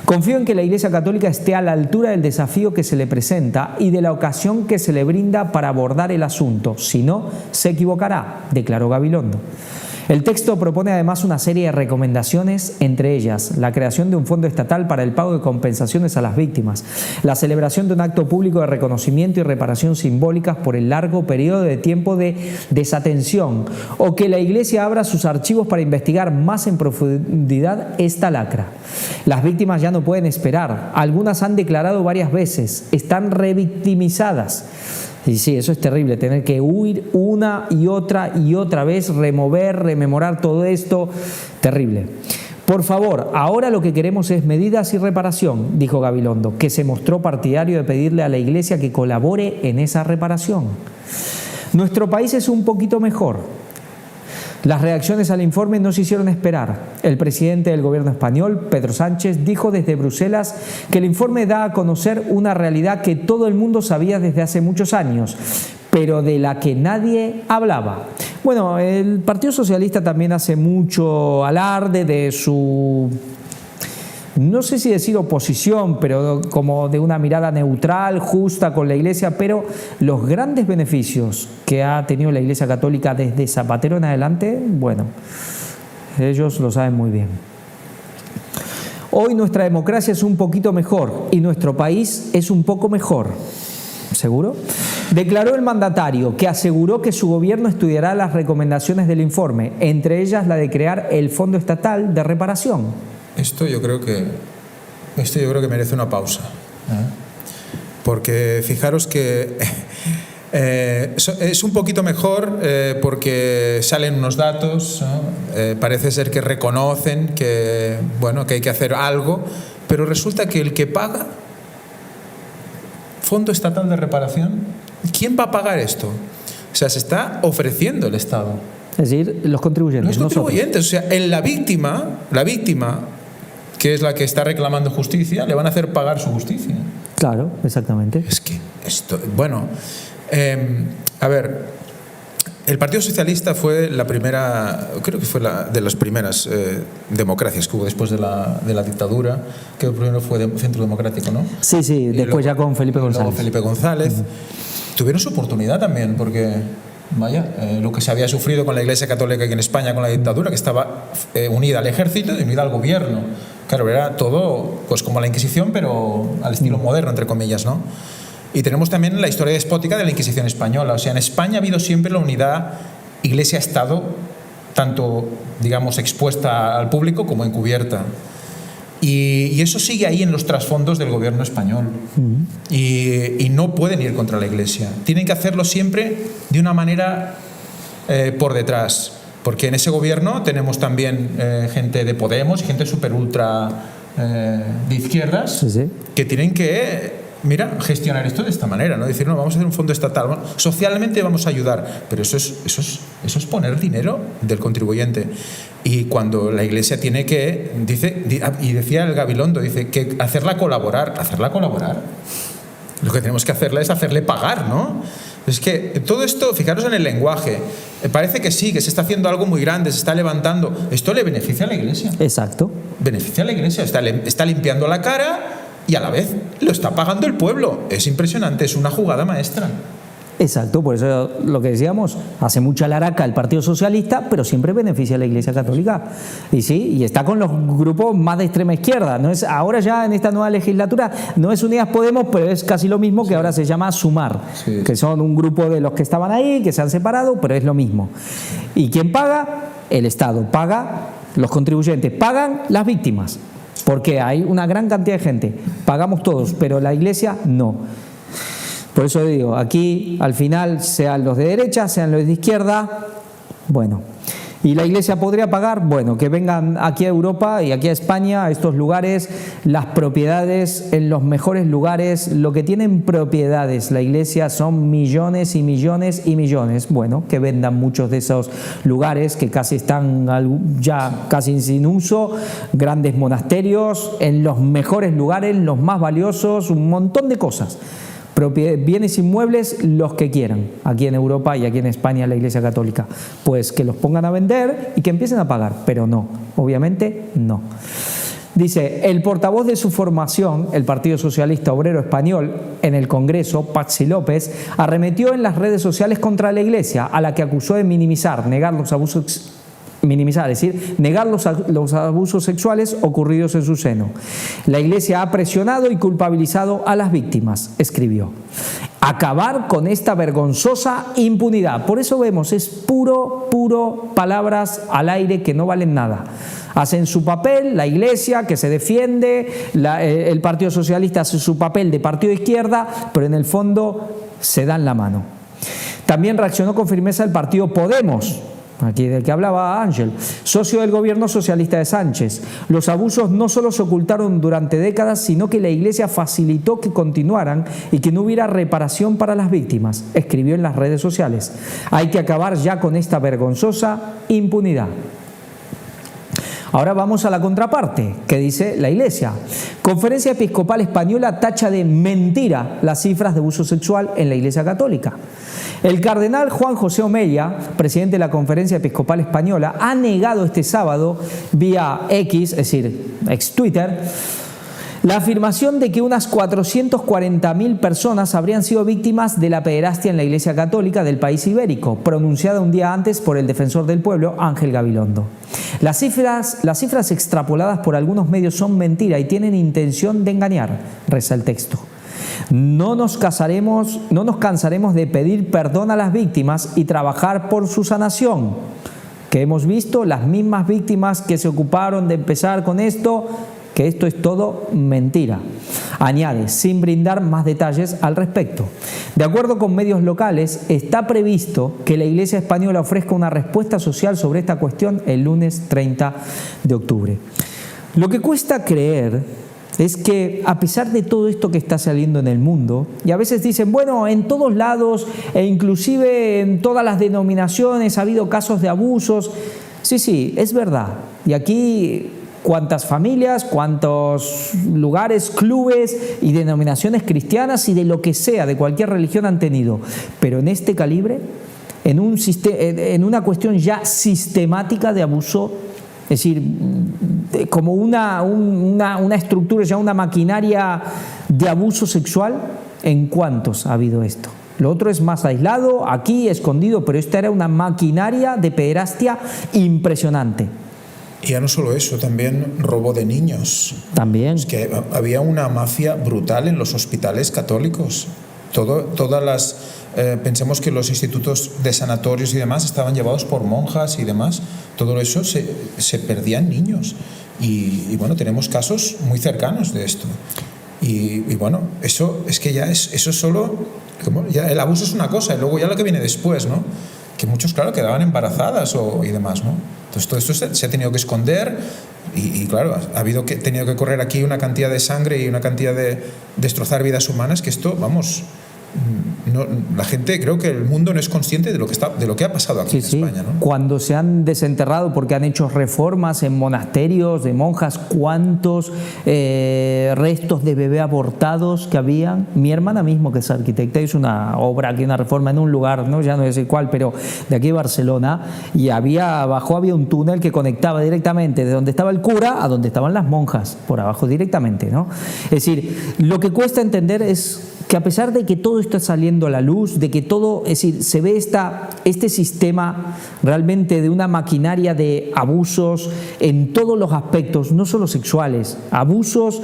Speaker 1: Confío en que la Iglesia Católica esté a la altura del desafío que se le presenta y de la ocasión que se le brinda para abordar el asunto. Si no, se equivocará, declaró Gabilondo. El texto propone además una serie de recomendaciones, entre ellas la creación de un fondo estatal para el pago de compensaciones a las víctimas, la celebración de un acto público de reconocimiento y reparación simbólicas por el largo periodo de tiempo de desatención, o que la Iglesia abra sus archivos para investigar más en profundidad esta lacra. Las víctimas ya no pueden esperar, algunas han declarado varias veces, están revictimizadas. Y sí, eso es terrible, tener que huir una y otra vez, rememorar todo esto, terrible. Por favor, ahora lo que queremos es medidas y reparación, dijo Gabilondo, que se mostró partidario de pedirle a la Iglesia que colabore en esa reparación. Nuestro país es un poquito mejor. Las reacciones al informe no se hicieron esperar. El presidente del gobierno español, Pedro Sánchez, dijo desde Bruselas que el informe da a conocer una realidad que todo el mundo sabía desde hace muchos años, pero de la que nadie hablaba. Bueno, el Partido Socialista también hace mucho alarde de su, no sé si decir oposición, pero como de una mirada neutral, justa con la Iglesia, pero los grandes beneficios que ha tenido la Iglesia Católica desde Zapatero en adelante, bueno, ellos lo saben muy bien. Hoy nuestra democracia es un poquito mejor y nuestro país es un poco mejor. ¿Seguro? Declaró el mandatario, que aseguró que su gobierno estudiará las recomendaciones del informe, entre ellas la de crear el Fondo Estatal de Reparación.
Speaker 2: Esto yo creo que merece una pausa. porque fijaros que es un poquito mejor porque salen unos datos, ¿no? Parece ser que reconocen que, bueno, que hay que hacer algo, pero resulta que el que paga, Fondo Estatal de Reparación, ¿quién va a pagar esto? O sea, se está ofreciendo el Estado.
Speaker 1: Es decir, los contribuyentes.
Speaker 2: Los contribuyentes, o sea, en la víctima, que es la que está reclamando justicia, le van a hacer pagar su justicia.
Speaker 1: Claro, exactamente.
Speaker 2: Es que esto, bueno, a ver, el Partido Socialista fue la primera, creo que fue de las primeras democracias que hubo después de la dictadura, que el primero fue Centro Democrático, ¿no?
Speaker 1: Sí, sí, después luego, ya con Felipe González.
Speaker 2: Luego Felipe González. Tuvieron su oportunidad también, porque, vaya, lo que se había sufrido con la Iglesia Católica aquí en España con la dictadura, que estaba unida al ejército y unida al gobierno. Claro, era todo pues como la Inquisición, pero al estilo moderno, entre comillas, ¿no? Y tenemos también la historia despótica de la Inquisición española. O sea, en España ha habido siempre la unidad Iglesia-Estado, tanto, digamos, expuesta al público como encubierta. Y eso sigue ahí en los trasfondos del gobierno español. Y no pueden ir contra la Iglesia. Tienen que hacerlo siempre de una manera por detrás. Porque en ese gobierno tenemos también gente de Podemos y gente súper ultra de izquierdas, sí, que tienen que... gestionar esto de esta manera, ¿no? Decir, no, vamos a hacer un fondo estatal, bueno, socialmente vamos a ayudar, pero eso es poner dinero del contribuyente. Y cuando la Iglesia tiene que, y decía el Gabilondo, dice que hacerla colaborar, lo que tenemos que hacerle es hacerle pagar, ¿no? Es que todo esto, fijaros en el lenguaje, parece que sí, que se está haciendo algo muy grande, se está levantando. Esto le beneficia a la Iglesia.
Speaker 1: Exacto.
Speaker 2: Beneficia a la Iglesia, está limpiando la cara y a la vez lo está pagando el pueblo. Es impresionante, es una jugada maestra.
Speaker 1: Exacto, por eso lo que decíamos, hace mucha laraca el Partido Socialista, pero siempre beneficia a la Iglesia Católica. Y sí, y está con los grupos más de extrema izquierda. No es, ahora ya en esta nueva legislatura no es Unidas Podemos, pero es casi lo mismo, que ahora se llama Sumar, que son un grupo de los que estaban ahí, que se han separado, pero es lo mismo. ¿Y quién paga? El Estado. Paga los contribuyentes, pagan las víctimas, porque hay una gran cantidad de gente. Pagamos todos, pero la Iglesia no. Por eso digo, aquí al final, sean los de derecha, sean los de izquierda, bueno. ¿Y la Iglesia podría pagar? Bueno, que vengan aquí a Europa y aquí a España, a estos lugares, las propiedades en los mejores lugares, lo que tienen propiedades la Iglesia son millones y millones y millones. Bueno, que vendan muchos de esos lugares que casi están ya casi sin uso, grandes monasterios, en los mejores lugares, los más valiosos, un montón de cosas. Bienes inmuebles, los que quieran, aquí en Europa y aquí en España la Iglesia Católica, pues que los pongan a vender y que empiecen a pagar, pero no, obviamente no. Dice, el portavoz de su formación, el Partido Socialista Obrero Español, en el Congreso, Patxi López, arremetió en las redes sociales contra la Iglesia, a la que acusó de negar los abusos sexuales ocurridos en su seno. La Iglesia ha presionado y culpabilizado a las víctimas, escribió. Acabar con esta vergonzosa impunidad. Por eso vemos, es puro palabras al aire que no valen nada. Hacen su papel, la Iglesia que se defiende, el Partido Socialista hace su papel de partido de izquierda, pero en el fondo se dan la mano. También reaccionó con firmeza el partido Podemos, aquí del que hablaba Ángel, socio del gobierno socialista de Sánchez. Los abusos no solo se ocultaron durante décadas, sino que la Iglesia facilitó que continuaran y que no hubiera reparación para las víctimas, escribió en las redes sociales. Hay que acabar ya con esta vergonzosa impunidad. Ahora vamos a la contraparte, que dice la Iglesia. Conferencia Episcopal Española tacha de mentira las cifras de abuso sexual en la Iglesia Católica. El cardenal Juan José Omella, presidente de la Conferencia Episcopal Española, ha negado este sábado vía X, es decir, ex Twitter, la afirmación de que unas 440.000 personas habrían sido víctimas de la pederastia en la Iglesia Católica del país ibérico, pronunciada un día antes por el defensor del pueblo, Ángel Gabilondo. Las cifras extrapoladas por algunos medios son mentira y tienen intención de engañar, reza el texto. No nos cansaremos de pedir perdón a las víctimas y trabajar por su sanación. Que hemos visto las mismas víctimas que se ocuparon de empezar con esto, que esto es todo mentira. Añade, sin brindar más detalles al respecto. De acuerdo con medios locales, está previsto que la Iglesia española ofrezca una respuesta social sobre esta cuestión el lunes 30 de octubre. Lo que cuesta creer es que a pesar de todo esto que está saliendo en el mundo, y a veces dicen, bueno, en todos lados e inclusive en todas las denominaciones ha habido casos de abusos. Sí, es verdad. Y aquí cuántas familias, cuántos lugares, clubes y denominaciones cristianas y de lo que sea, de cualquier religión han tenido. Pero en este calibre, en una cuestión ya sistemática de abuso, es decir, como una estructura, ya una maquinaria de abuso sexual, ¿en cuántos ha habido esto? Lo otro es más aislado, aquí escondido, pero esta era una maquinaria de pederastia impresionante.
Speaker 2: Y ya no solo eso, también robo de niños.
Speaker 1: También.
Speaker 2: Es que había una mafia brutal en los hospitales católicos. Todas las... pensemos que los institutos de sanatorios y demás estaban llevados por monjas y demás. Todo eso se perdían niños. Y bueno, tenemos casos muy cercanos de esto. Y bueno, eso es que ya eso solo... Ya el abuso es una cosa y luego ya lo que viene después, ¿no? Que muchos, claro, quedaban embarazadas y demás, ¿no? Entonces todo esto se ha tenido que esconder y claro, ha tenido que correr aquí una cantidad de sangre y una cantidad de destrozar vidas humanas que esto, vamos... No, la gente, creo que el mundo no es consciente de lo que ha pasado aquí en España, ¿no?
Speaker 1: Cuando se han desenterrado porque han hecho reformas en monasterios de monjas, cuántos restos de bebé abortados que habían. Mi hermana mismo, que es arquitecta, hizo una obra aquí, una reforma en un lugar, ¿no? Ya no sé cuál, pero de aquí de Barcelona, y abajo había un túnel que conectaba directamente de donde estaba el cura a donde estaban las monjas, por abajo directamente, ¿no? Es decir, lo que cuesta entender es que a pesar de que todo está saliendo a la luz, de que todo, es decir, se ve este sistema realmente de una maquinaria de abusos en todos los aspectos, no solo sexuales, abusos,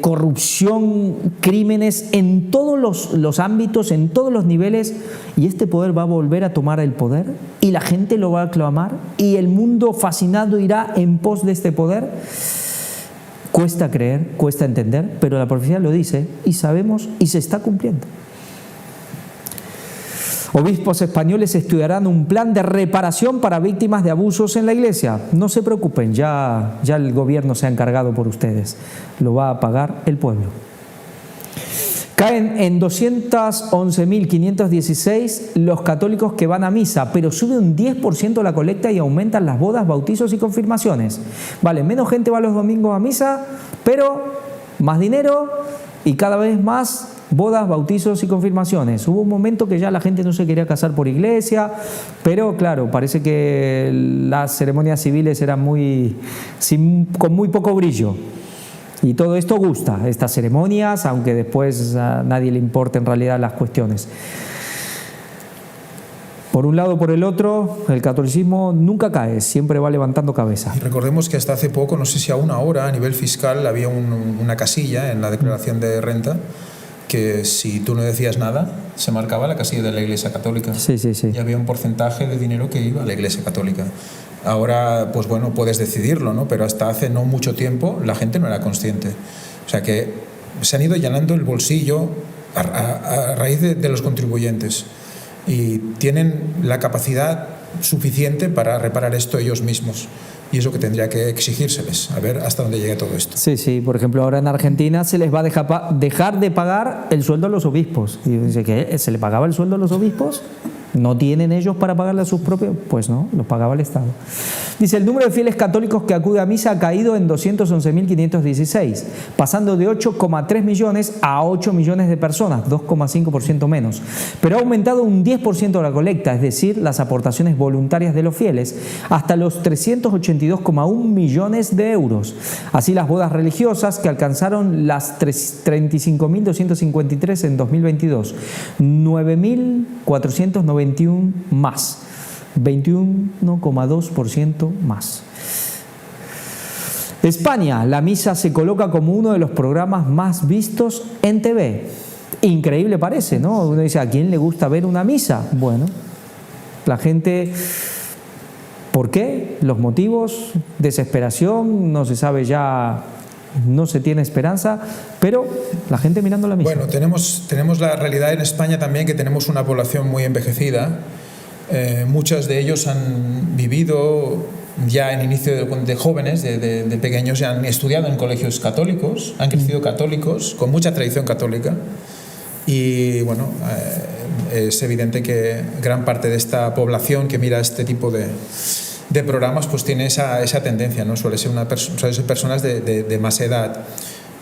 Speaker 1: corrupción, crímenes, en todos los ámbitos, en todos los niveles, y este poder va a volver a tomar el poder, y la gente lo va a aclamar, y el mundo fascinado irá en pos de este poder. Cuesta creer, cuesta entender, pero la profecía lo dice y sabemos y se está cumpliendo. Obispos españoles estudiarán un plan de reparación para víctimas de abusos en la Iglesia. No se preocupen, ya el gobierno se ha encargado por ustedes. Lo va a pagar el pueblo. Caen en 211.516 los católicos que van a misa, pero sube un 10% la colecta y aumentan las bodas, bautizos y confirmaciones. Vale, menos gente va los domingos a misa, pero más dinero y cada vez más bodas, bautizos y confirmaciones. Hubo un momento que ya la gente no se quería casar por iglesia, pero claro, parece que las ceremonias civiles eran con muy poco brillo. Y todo esto gusta, estas ceremonias, aunque después a nadie le importen en realidad las cuestiones. Por un lado o por el otro, el catolicismo nunca cae, siempre va levantando cabeza.
Speaker 2: Y recordemos que hasta hace poco, no sé si aún ahora, a nivel fiscal, había una casilla en la declaración de renta que si tú no decías nada, se marcaba la casilla de la Iglesia Católica.
Speaker 1: Sí.
Speaker 2: Y había un porcentaje de dinero que iba a la Iglesia Católica. Ahora, pues bueno, puedes decidirlo, ¿no? Pero hasta hace no mucho tiempo la gente no era consciente. O sea que se han ido llenando el bolsillo a raíz de los contribuyentes y tienen la capacidad suficiente para reparar esto ellos mismos. Y es lo que tendría que exigírseles, a ver hasta dónde llega todo esto.
Speaker 1: Sí, por ejemplo, ahora en Argentina se les va a dejar de pagar el sueldo a los obispos. Y dice que se le pagaba el sueldo a los obispos. ¿No tienen ellos para pagarle a sus propios? Pues no, los pagaba el Estado. Dice, el número de fieles católicos que acude a misa ha caído en 211.516, pasando de 8,3 millones a 8 millones de personas, 2,5% menos. Pero ha aumentado un 10% la colecta, es decir, las aportaciones voluntarias de los fieles, hasta los 382,1 millones de euros. Así las bodas religiosas, que alcanzaron las 35.253 en 2022, 9.491 más. 21,2% más. España, la misa se coloca como uno de los programas más vistos en TV. Increíble parece, ¿no? Uno dice, ¿a quién le gusta ver una misa? Bueno, la gente... ¿Por qué? Los motivos, desesperación, no se sabe ya no se tiene esperanza, pero la gente mirando la misa.
Speaker 2: Bueno, tenemos la realidad en España también, que tenemos una población muy envejecida. Muchos de ellos han vivido ya en inicio de jóvenes, de pequeños, ya han estudiado en colegios católicos, han crecido católicos, con mucha tradición católica. Y bueno, es evidente que gran parte de esta población que mira este tipo de programas pues tiene esa tendencia, ¿no? Suele ser personas de más edad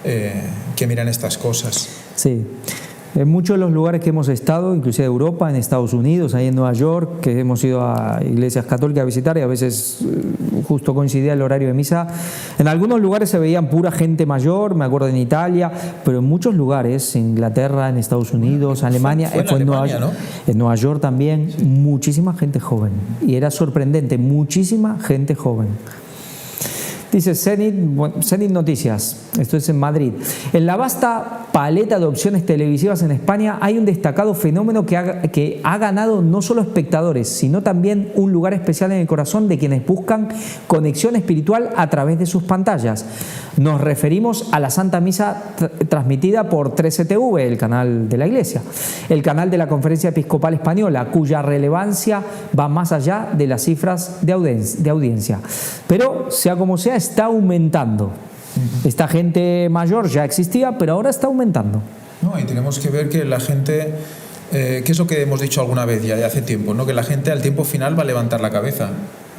Speaker 2: que miran estas cosas.
Speaker 1: Sí. En muchos de los lugares que hemos estado, inclusive de Europa, en Estados Unidos, ahí en Nueva York, que hemos ido a iglesias católicas a visitar y a veces justo coincidía el horario de misa, en algunos lugares se veían pura gente mayor, me acuerdo en Italia, pero en muchos lugares, en Inglaterra, en Estados Unidos, Alemania,
Speaker 2: fue en Alemania, ¿no?
Speaker 1: En Nueva York también, sí. Muchísima gente joven. Y era sorprendente, muchísima gente joven. Dice Zenit Noticias, esto es en Madrid. En la vasta paleta de opciones televisivas en España hay un destacado fenómeno que ha ganado no solo espectadores, sino también un lugar especial en el corazón de quienes buscan conexión espiritual a través de sus pantallas. Nos referimos a la Santa Misa transmitida por 13TV, el canal de la Iglesia, el canal de la Conferencia Episcopal Española, cuya relevancia va más allá de las cifras de audiencia. Pero, sea como sea, está aumentando. Esta gente mayor ya existía, pero ahora está aumentando.
Speaker 2: No, y tenemos que ver que la gente, que es lo que hemos dicho alguna vez ya de hace tiempo, ¿no? Que la gente al tiempo final va a levantar la cabeza,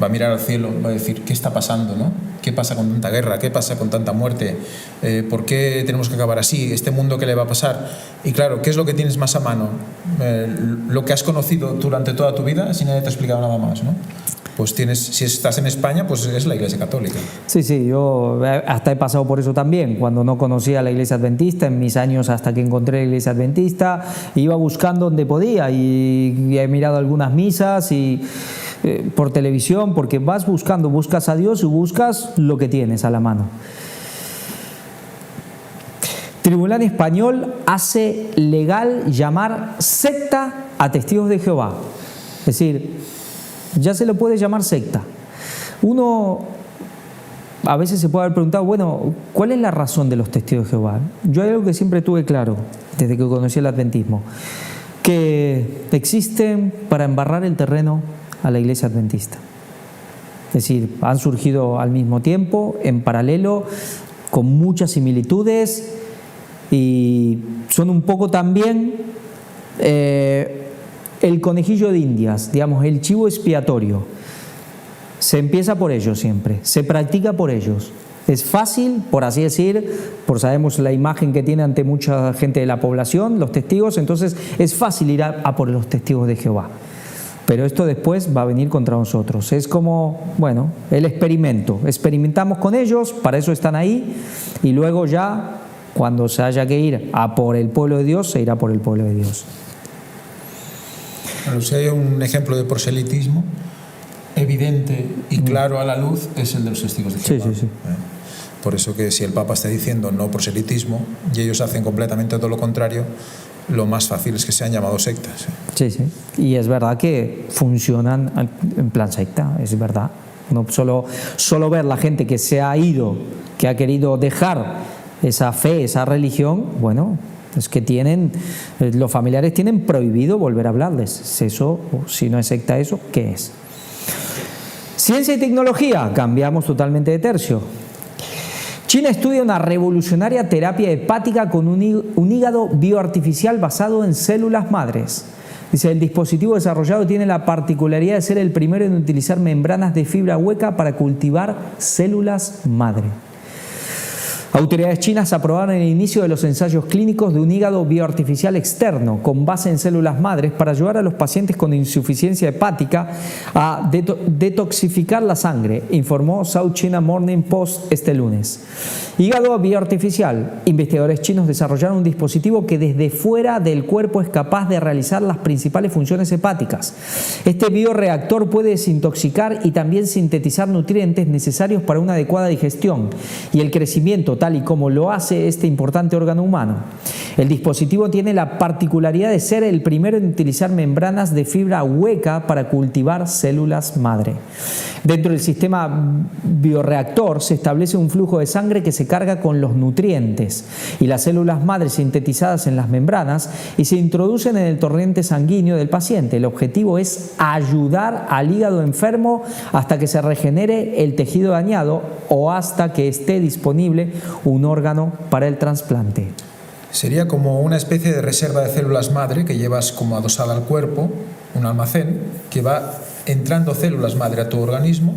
Speaker 2: va a mirar al cielo, va a decir, ¿qué está pasando, no? ¿Qué pasa con tanta guerra? ¿Qué pasa con tanta muerte? ¿Por qué tenemos que acabar así? ¿Este mundo qué le va a pasar? Y claro, ¿qué es lo que tienes más a mano? Lo que has conocido durante toda tu vida, si nadie te ha explicado nada más, ¿no? Pues si estás en España, pues es la Iglesia Católica.
Speaker 1: Sí, yo hasta he pasado por eso también. Cuando no conocía la Iglesia Adventista, en mis años hasta que encontré la Iglesia Adventista, iba buscando donde podía y he mirado algunas misas y por televisión, porque buscas a Dios y buscas lo que tienes a la mano. Tribunal Español hace legal llamar secta a testigos de Jehová. Es decir, ya se lo puede llamar secta. Uno a veces se puede haber preguntado, bueno, ¿cuál es la razón de los testigos de Jehová? Yo hay algo que siempre tuve claro desde que conocí el adventismo, que existen para embarrar el terreno a la Iglesia Adventista. Es decir, han surgido al mismo tiempo, en paralelo, con muchas similitudes y son un poco también el conejillo de Indias, digamos, el chivo expiatorio. Se empieza por ellos siempre, se practica por ellos. Es fácil, por así decir, sabemos la imagen que tiene ante mucha gente de la población, los testigos, entonces es fácil ir a por los testigos de Jehová. Pero esto después va a venir contra nosotros. Es como, bueno, el experimento. Experimentamos con ellos, para eso están ahí, y luego ya, cuando se haya que ir a por el pueblo de Dios, se irá por el pueblo de Dios.
Speaker 2: Bueno, si hay un ejemplo de proselitismo evidente y claro a la luz, es el de los testigos de Jehová.
Speaker 1: Sí.
Speaker 2: Por eso que si el Papa está diciendo no proselitismo y ellos hacen completamente todo lo contrario, lo más fácil es que sean llamados sectas.
Speaker 1: Sí. Y es verdad que funcionan en plan secta, es verdad. No solo ver la gente que se ha ido, que ha querido dejar esa fe, esa religión, bueno, es que los familiares tienen prohibido volver a hablarles. Eso, si no es secta eso, ¿qué es? Ciencia y tecnología, cambiamos totalmente de tercio. China estudia una revolucionaria terapia hepática con un hígado bioartificial basado en células madres. Dice, el dispositivo desarrollado tiene la particularidad de ser el primero en utilizar membranas de fibra hueca para cultivar células madre. Autoridades chinas aprobaron el inicio de los ensayos clínicos de un hígado bioartificial externo con base en células madres para ayudar a los pacientes con insuficiencia hepática a detoxificar la sangre, informó South China Morning Post este lunes. Hígado bioartificial. Investigadores chinos desarrollaron un dispositivo que desde fuera del cuerpo es capaz de realizar las principales funciones hepáticas. Este bioreactor puede desintoxicar y también sintetizar nutrientes necesarios para una adecuada digestión y el crecimiento tal y como lo hace este importante órgano humano. El dispositivo tiene la particularidad de ser el primero en utilizar membranas de fibra hueca para cultivar células madre. Dentro del sistema bioreactor se establece un flujo de sangre que se carga con los nutrientes y las células madre sintetizadas en las membranas y se introducen en el torrente sanguíneo del paciente. El objetivo es ayudar al hígado enfermo hasta que se regenere el tejido dañado o hasta que esté disponible un órgano para el trasplante.
Speaker 2: Sería como una especie de reserva de células madre que llevas como adosada al cuerpo, un almacén que va entrando células madre a tu organismo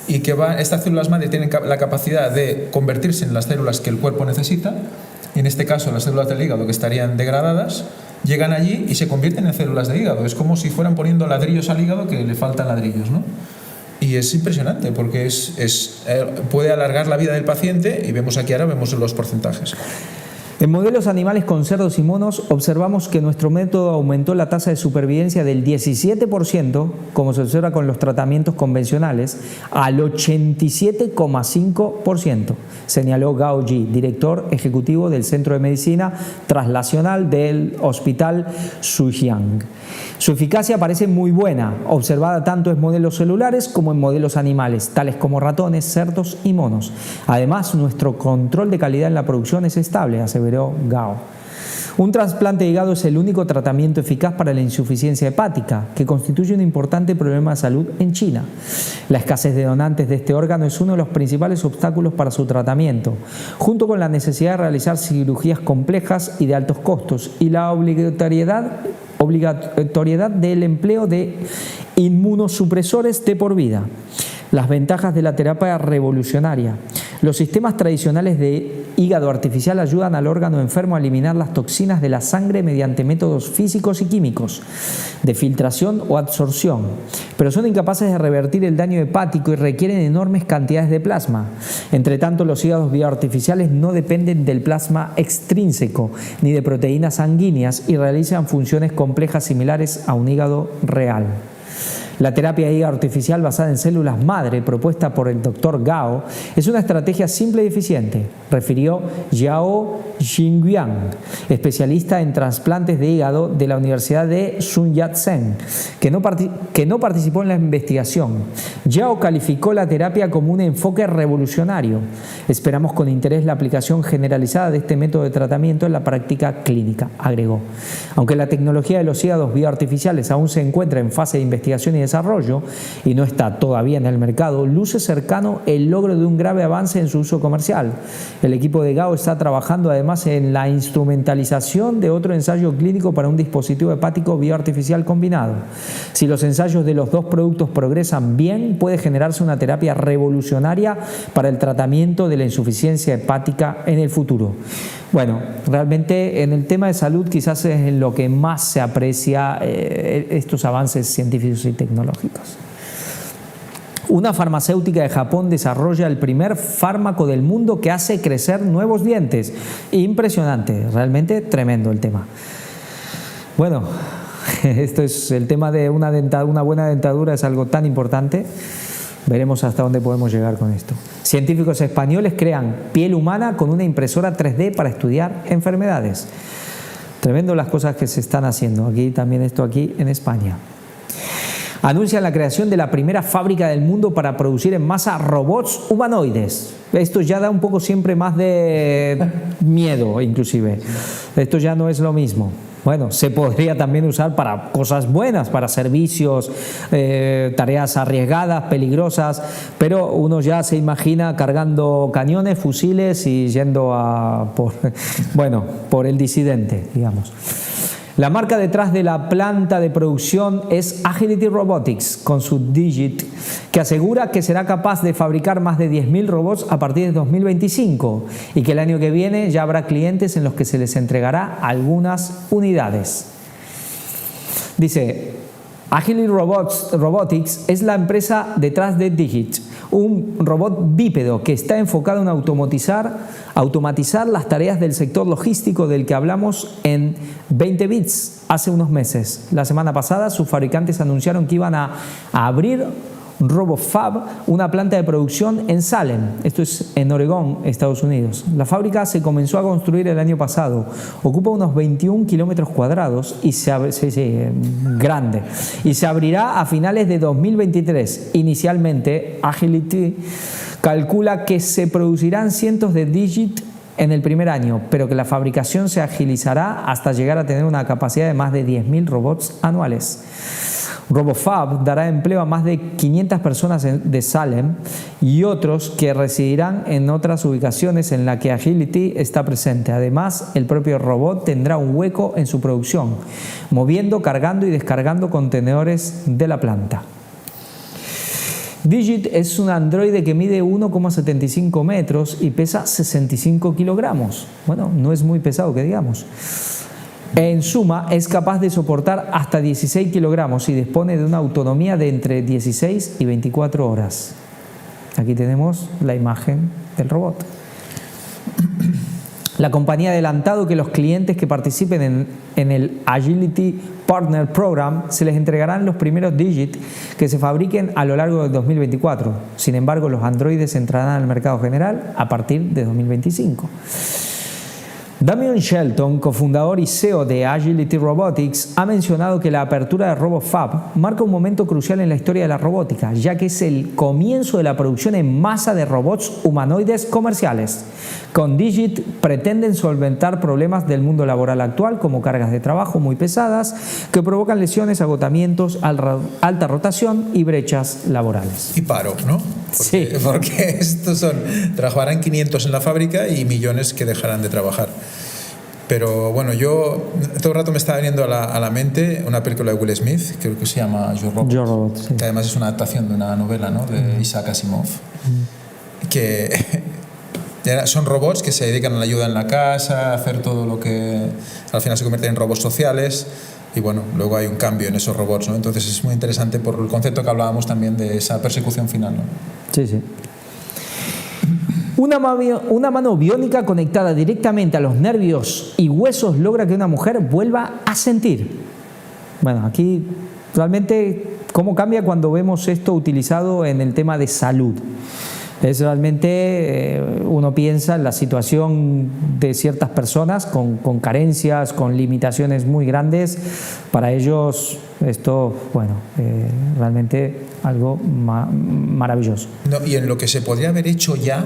Speaker 2: y que estas células madre tienen la capacidad de convertirse en las células que el cuerpo necesita, y en este caso las células del hígado que estarían degradadas llegan allí y se convierten en células de hígado. Es como si fueran poniendo ladrillos al hígado que le faltan ladrillos, ¿no? Y es impresionante porque puede alargar la vida del paciente, y vemos aquí ahora los porcentajes.
Speaker 1: En modelos animales con cerdos y monos observamos que nuestro método aumentó la tasa de supervivencia del 17%, como se observa con los tratamientos convencionales, al 87,5%, señaló Gao Ji, director ejecutivo del Centro de Medicina Translacional del Hospital Zhujiang. Su eficacia parece muy buena, observada tanto en modelos celulares como en modelos animales, tales como ratones, cerdos y monos. Además, nuestro control de calidad en la producción es estable, aseveró Gao. Un trasplante de hígado es el único tratamiento eficaz para la insuficiencia hepática, que constituye un importante problema de salud en China. La escasez de donantes de este órgano es uno de los principales obstáculos para su tratamiento, junto con la necesidad de realizar cirugías complejas y de altos costos, y la obligatoriedad del empleo de inmunosupresores de por vida. Las ventajas de la terapia revolucionaria. Los sistemas tradicionales de hígado artificial ayudan al órgano enfermo a eliminar las toxinas de la sangre mediante métodos físicos y químicos, de filtración o absorción, pero son incapaces de revertir el daño hepático y requieren enormes cantidades de plasma. Entre tanto, los hígados bioartificiales no dependen del plasma extrínseco ni de proteínas sanguíneas y realizan funciones complejas similares a un hígado real. La terapia de hígado artificial basada en células madre, propuesta por el Dr. Gao, es una estrategia simple y eficiente, refirió Zhao Xingyuan, especialista en trasplantes de hígado de la Universidad de Sun Yat-sen, que no participó en la investigación. Zhao calificó la terapia como un enfoque revolucionario. Esperamos con interés la aplicación generalizada de este método de tratamiento en la práctica clínica, agregó. Aunque la tecnología de los hígados bioartificiales aún se encuentra en fase de investigación y desarrollo y no está todavía en el mercado, luce cercano el logro de un grave avance en su uso comercial. El equipo de Gao está trabajando además en la instrumentalización de otro ensayo clínico para un dispositivo hepático bioartificial combinado. Si los ensayos de los dos productos progresan bien, puede generarse una terapia revolucionaria para el tratamiento de la insuficiencia hepática en el futuro. Bueno, realmente en el tema de salud quizás es en lo que más se aprecia estos avances científicos y tecnológicos. Una farmacéutica de Japón desarrolla el primer fármaco del mundo que hace crecer nuevos dientes. Impresionante, realmente tremendo el tema. Bueno, esto es el tema de una buena dentadura, es algo tan importante. Veremos hasta dónde podemos llegar con esto. Científicos españoles crean piel humana con una impresora 3D para estudiar enfermedades. Tremendo las cosas que se están haciendo. Aquí también esto aquí en España. Anuncian la creación de la primera fábrica del mundo para producir en masa robots humanoides. Esto ya da un poco siempre más de miedo, inclusive. Esto ya no es lo mismo. Bueno, se podría también usar para cosas buenas, para servicios, tareas arriesgadas, peligrosas, pero uno ya se imagina cargando cañones, fusiles y yendo por el disidente, digamos. La marca detrás de la planta de producción es Agility Robotics, con su Digit, que asegura que será capaz de fabricar más de 10.000 robots a partir de 2025 y que el año que viene ya habrá clientes en los que se les entregará algunas unidades. Dice, Agility Robotics es la empresa detrás de Digit, un robot bípedo que está enfocado en automatizar las tareas del sector logístico del que hablamos en 20 bits hace unos meses. La semana pasada sus fabricantes anunciaron que iban a abrir RoboFab, una planta de producción en Salem, esto es en Oregón, Estados Unidos. La fábrica se comenzó a construir el año pasado, ocupa unos 21 kilómetros cuadrados y grande, y se abrirá a finales de 2023. Inicialmente, Agility calcula que se producirán cientos de Digit en el primer año, pero que la fabricación se agilizará hasta llegar a tener una capacidad de más de 10.000 robots anuales. RoboFab dará empleo a más de 500 personas de Salem y otros que residirán en otras ubicaciones en las que Agility está presente. Además, el propio robot tendrá un hueco en su producción, moviendo, cargando y descargando contenedores de la planta. Digit es un androide que mide 1,75 metros y pesa 65 kilogramos. Bueno, no es muy pesado que digamos. En suma, es capaz de soportar hasta 16 kilogramos y dispone de una autonomía de entre 16 y 24 horas. Aquí tenemos la imagen del robot. La compañía ha adelantado que los clientes que participen en el Agility Partner Program se les entregarán los primeros Digit que se fabriquen a lo largo del 2024. Sin embargo, los androides entrarán al mercado general a partir de 2025. Damian Shelton, cofundador y CEO de Agility Robotics, ha mencionado que la apertura de RoboFab marca un momento crucial en la historia de la robótica, ya que es el comienzo de la producción en masa de robots humanoides comerciales. Con Digit pretenden solventar problemas del mundo laboral actual, como cargas de trabajo muy pesadas que provocan lesiones, agotamientos, alta rotación y brechas laborales.
Speaker 2: Y paro, ¿no? Porque estos trabajarán 500 en la fábrica y millones que dejarán de trabajar. Pero bueno, yo todo el rato me estaba viniendo a la mente una película de Will Smith, creo que se llama Yo Robot, sí. Que además es una adaptación de una novela, ¿no? De Isaac Asimov, que son robots que se dedican a la ayuda en la casa, a hacer todo lo que al final se convierten en robots sociales. Y bueno, luego hay un cambio en esos robots, ¿no? Entonces es muy interesante por el concepto que hablábamos también de esa persecución final, ¿no?
Speaker 1: Sí, sí. Una mano biónica conectada directamente a los nervios y huesos logra que una mujer vuelva a sentir. Bueno, aquí realmente cómo cambia cuando vemos esto utilizado en el tema de salud. Es realmente, uno piensa en la situación de ciertas personas con carencias, con limitaciones muy grandes. Para ellos esto, bueno, realmente algo maravilloso.
Speaker 2: No, y en lo que se podría haber hecho ya,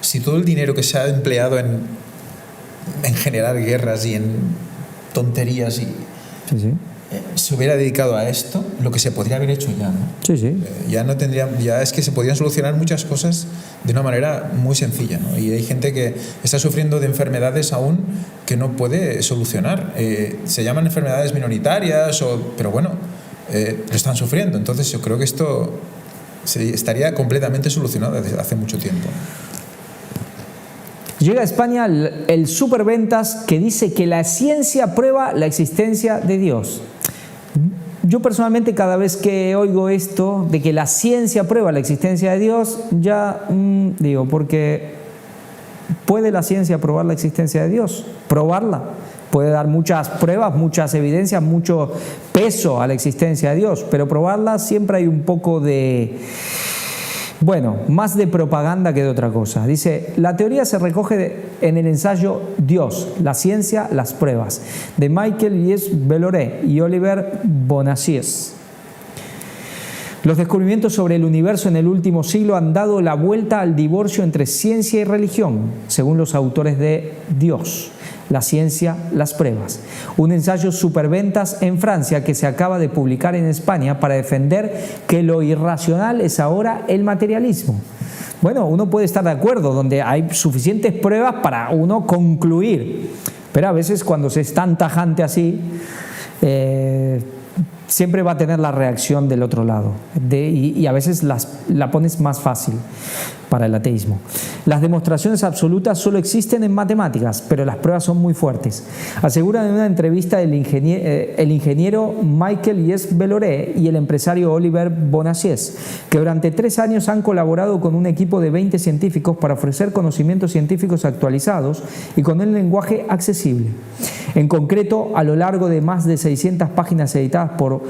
Speaker 2: si todo el dinero que se ha empleado en generar guerras y en tonterías y se hubiera dedicado a esto, lo que se podría haber hecho ya, ¿no?
Speaker 1: Sí, sí.
Speaker 2: Ya es que se podrían solucionar muchas cosas de una manera muy sencilla, ¿no? Y hay gente que está sufriendo de enfermedades aún que no puede solucionar. Se llaman enfermedades minoritarias, pero bueno, lo están sufriendo. Entonces yo creo que esto estaría completamente solucionado desde hace mucho tiempo.
Speaker 1: Llega a España el superventas que dice que la ciencia prueba la existencia de Dios. Yo personalmente cada vez que oigo esto de que la ciencia prueba la existencia de Dios, ya digo, porque ¿puede la ciencia probar la existencia de Dios? ¿Probarla? Puede dar muchas pruebas, muchas evidencias, mucho peso a la existencia de Dios, pero probarla siempre hay un poco de... Bueno, más de propaganda que de otra cosa. Dice, la teoría se recoge en el ensayo Dios, la ciencia, las pruebas, de Michael Yves-Belloret y Oliver Bonacieux. Los descubrimientos sobre el universo en el último siglo han dado la vuelta al divorcio entre ciencia y religión, según los autores de Dios, la ciencia, las pruebas. Un ensayo superventas en Francia que se acaba de publicar en España para defender que lo irracional es ahora el materialismo. Bueno, uno puede estar de acuerdo, donde hay suficientes pruebas para uno concluir, pero a veces cuando se es tan tajante así, siempre va a tener la reacción del otro lado y a veces la pones más fácil para el ateísmo. Las demostraciones absolutas solo existen en matemáticas, pero las pruebas son muy fuertes. Aseguran en una entrevista el ingeniero Michael Yves-Belloret y el empresario Oliver Bonacieux, que durante 3 años han colaborado con un equipo de 20 científicos para ofrecer conocimientos científicos actualizados y con un lenguaje accesible. En concreto, a lo largo de más de 600 páginas editadas por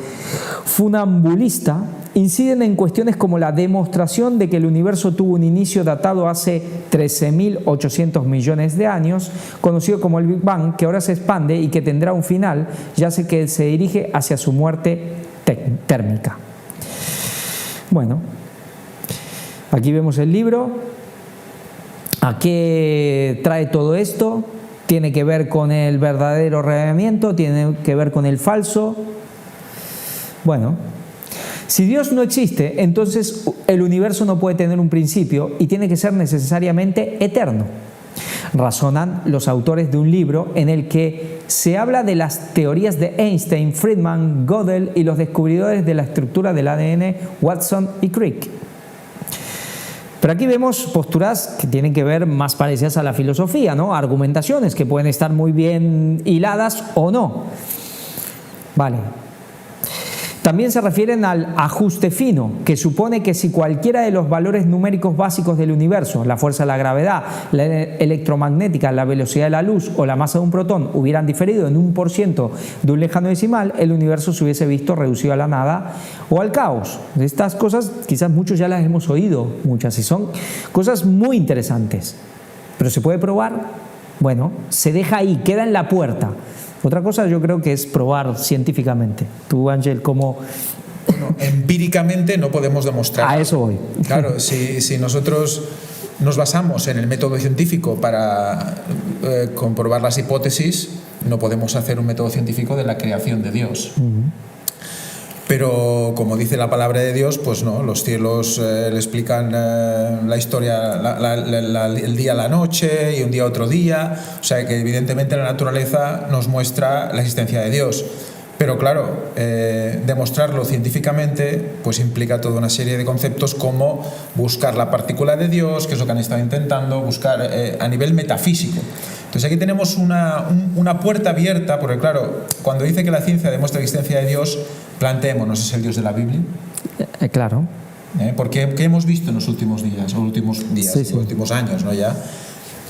Speaker 1: Funambulista, inciden en cuestiones como la demostración de que el universo tuvo un inicio datado hace 13.800 millones de años, conocido como el Big Bang, que ahora se expande y que tendrá un final, ya que se dirige hacia su muerte térmica. Bueno, aquí vemos el libro. ¿A qué trae todo esto? Tiene que ver con el verdadero revelamiento, tiene que ver con el falso. Bueno, si Dios no existe, entonces el universo no puede tener un principio y tiene que ser necesariamente eterno. Razonan los autores de un libro en el que se habla de las teorías de Einstein, Friedman, Gödel y los descubridores de la estructura del ADN, Watson y Crick. Pero aquí vemos posturas que tienen que ver más parecidas a la filosofía, ¿no? Argumentaciones que pueden estar muy bien hiladas o no. Vale. También se refieren al ajuste fino, que supone que si cualquiera de los valores numéricos básicos del universo, la fuerza de la gravedad, la electromagnética, la velocidad de la luz o la masa de un protón, hubieran diferido en 1% de un lejano decimal, el universo se hubiese visto reducido a la nada o al caos. Estas cosas quizás muchos ya las hemos oído, muchas, y son cosas muy interesantes. Pero ¿se puede probar? Bueno, se deja ahí, queda en la puerta. Otra cosa yo creo que es probar científicamente. Tú, Ángel, ¿cómo...?
Speaker 2: Bueno, empíricamente no podemos demostrar.
Speaker 1: A eso voy.
Speaker 2: Claro, si nosotros nos basamos en el método científico para comprobar las hipótesis, no podemos hacer un método científico de la creación de Dios. Pero como dice la palabra de Dios, pues no, los cielos le explican la historia, el día a la noche y un día a otro día. O sea que evidentemente la naturaleza nos muestra la existencia de Dios. Pero claro, demostrarlo científicamente pues implica toda una serie de conceptos como buscar la partícula de Dios, que es lo que han estado intentando buscar a nivel metafísico. Entonces aquí tenemos una puerta abierta, porque claro, cuando dice que la ciencia demuestra la existencia de Dios, planteémonos, ¿es el Dios de la Biblia?
Speaker 1: Claro.
Speaker 2: Porque ¿qué hemos visto en los últimos días, los últimos años, ¿no? Ya,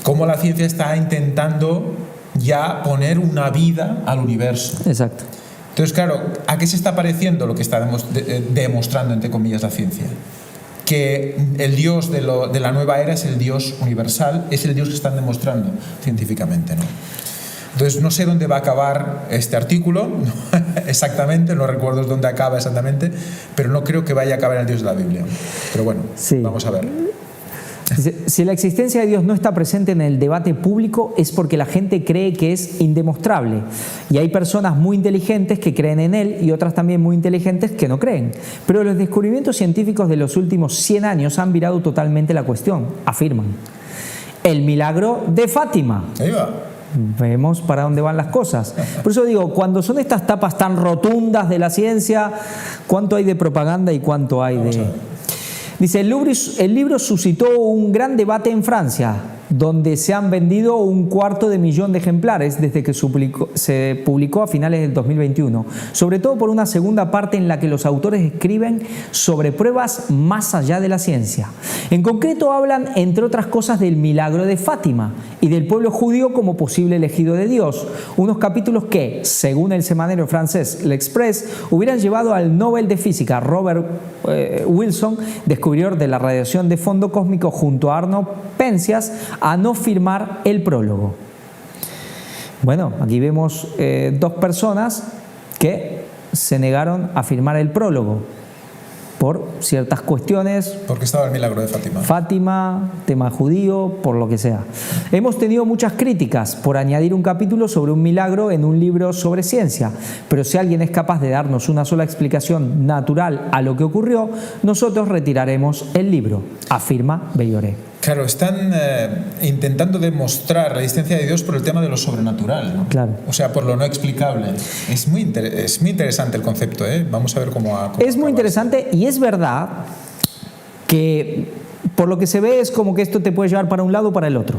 Speaker 2: cómo la ciencia está intentando ya poner una vida al universo.
Speaker 1: Exacto.
Speaker 2: Entonces, claro, ¿a qué se está pareciendo lo que está demostrando, entre comillas, la ciencia? Que el Dios de la nueva era es el Dios universal, es el Dios que están demostrando científicamente, ¿no? Entonces, no sé dónde va a acabar este artículo, exactamente, no recuerdo dónde acaba exactamente, pero no creo que vaya a acabar en el Dios de la Biblia. Pero bueno, vamos a ver.
Speaker 1: Si la existencia de Dios no está presente en el debate público es porque la gente cree que es indemostrable. Y hay personas muy inteligentes que creen en él y otras también muy inteligentes que no creen. Pero los descubrimientos científicos de los últimos 100 años han virado totalmente la cuestión, afirman. El milagro de Fátima.
Speaker 2: Ahí va.
Speaker 1: Vemos para dónde van las cosas. Por eso digo, cuando son estas tapas tan rotundas de la ciencia, ¿cuánto hay de propaganda y cuánto hay de...? Dice, el libro suscitó un gran debate en Francia, donde se han vendido 250.000 de ejemplares desde que se publicó a finales del 2021, sobre todo por una segunda parte en la que los autores escriben sobre pruebas más allá de la ciencia. En concreto hablan, entre otras cosas, del milagro de Fátima y del pueblo judío como posible elegido de Dios, unos capítulos que, según el semanario francés L'Express, hubieran llevado al Nobel de Física Robert Wilson, descubridor de la radiación de fondo cósmico, junto a Arno Penzias, a no firmar el prólogo. Bueno, aquí vemos dos personas que se negaron a firmar el prólogo por ciertas cuestiones.
Speaker 2: Porque estaba el milagro de Fátima.
Speaker 1: Fátima, tema judío, por lo que sea. Hemos tenido muchas críticas por añadir un capítulo sobre un milagro en un libro sobre ciencia, pero si alguien es capaz de darnos una sola explicación natural a lo que ocurrió, nosotros retiraremos el libro, afirma Belloré.
Speaker 2: Claro, están intentando demostrar la existencia de Dios por el tema de lo sobrenatural, ¿no?
Speaker 1: Claro.
Speaker 2: O sea, por lo no explicable. Es muy interesante el concepto, ¿eh? Vamos a ver cómo
Speaker 1: es muy interesante y es verdad que por lo que se ve es como que esto te puede llevar para un lado o para el otro.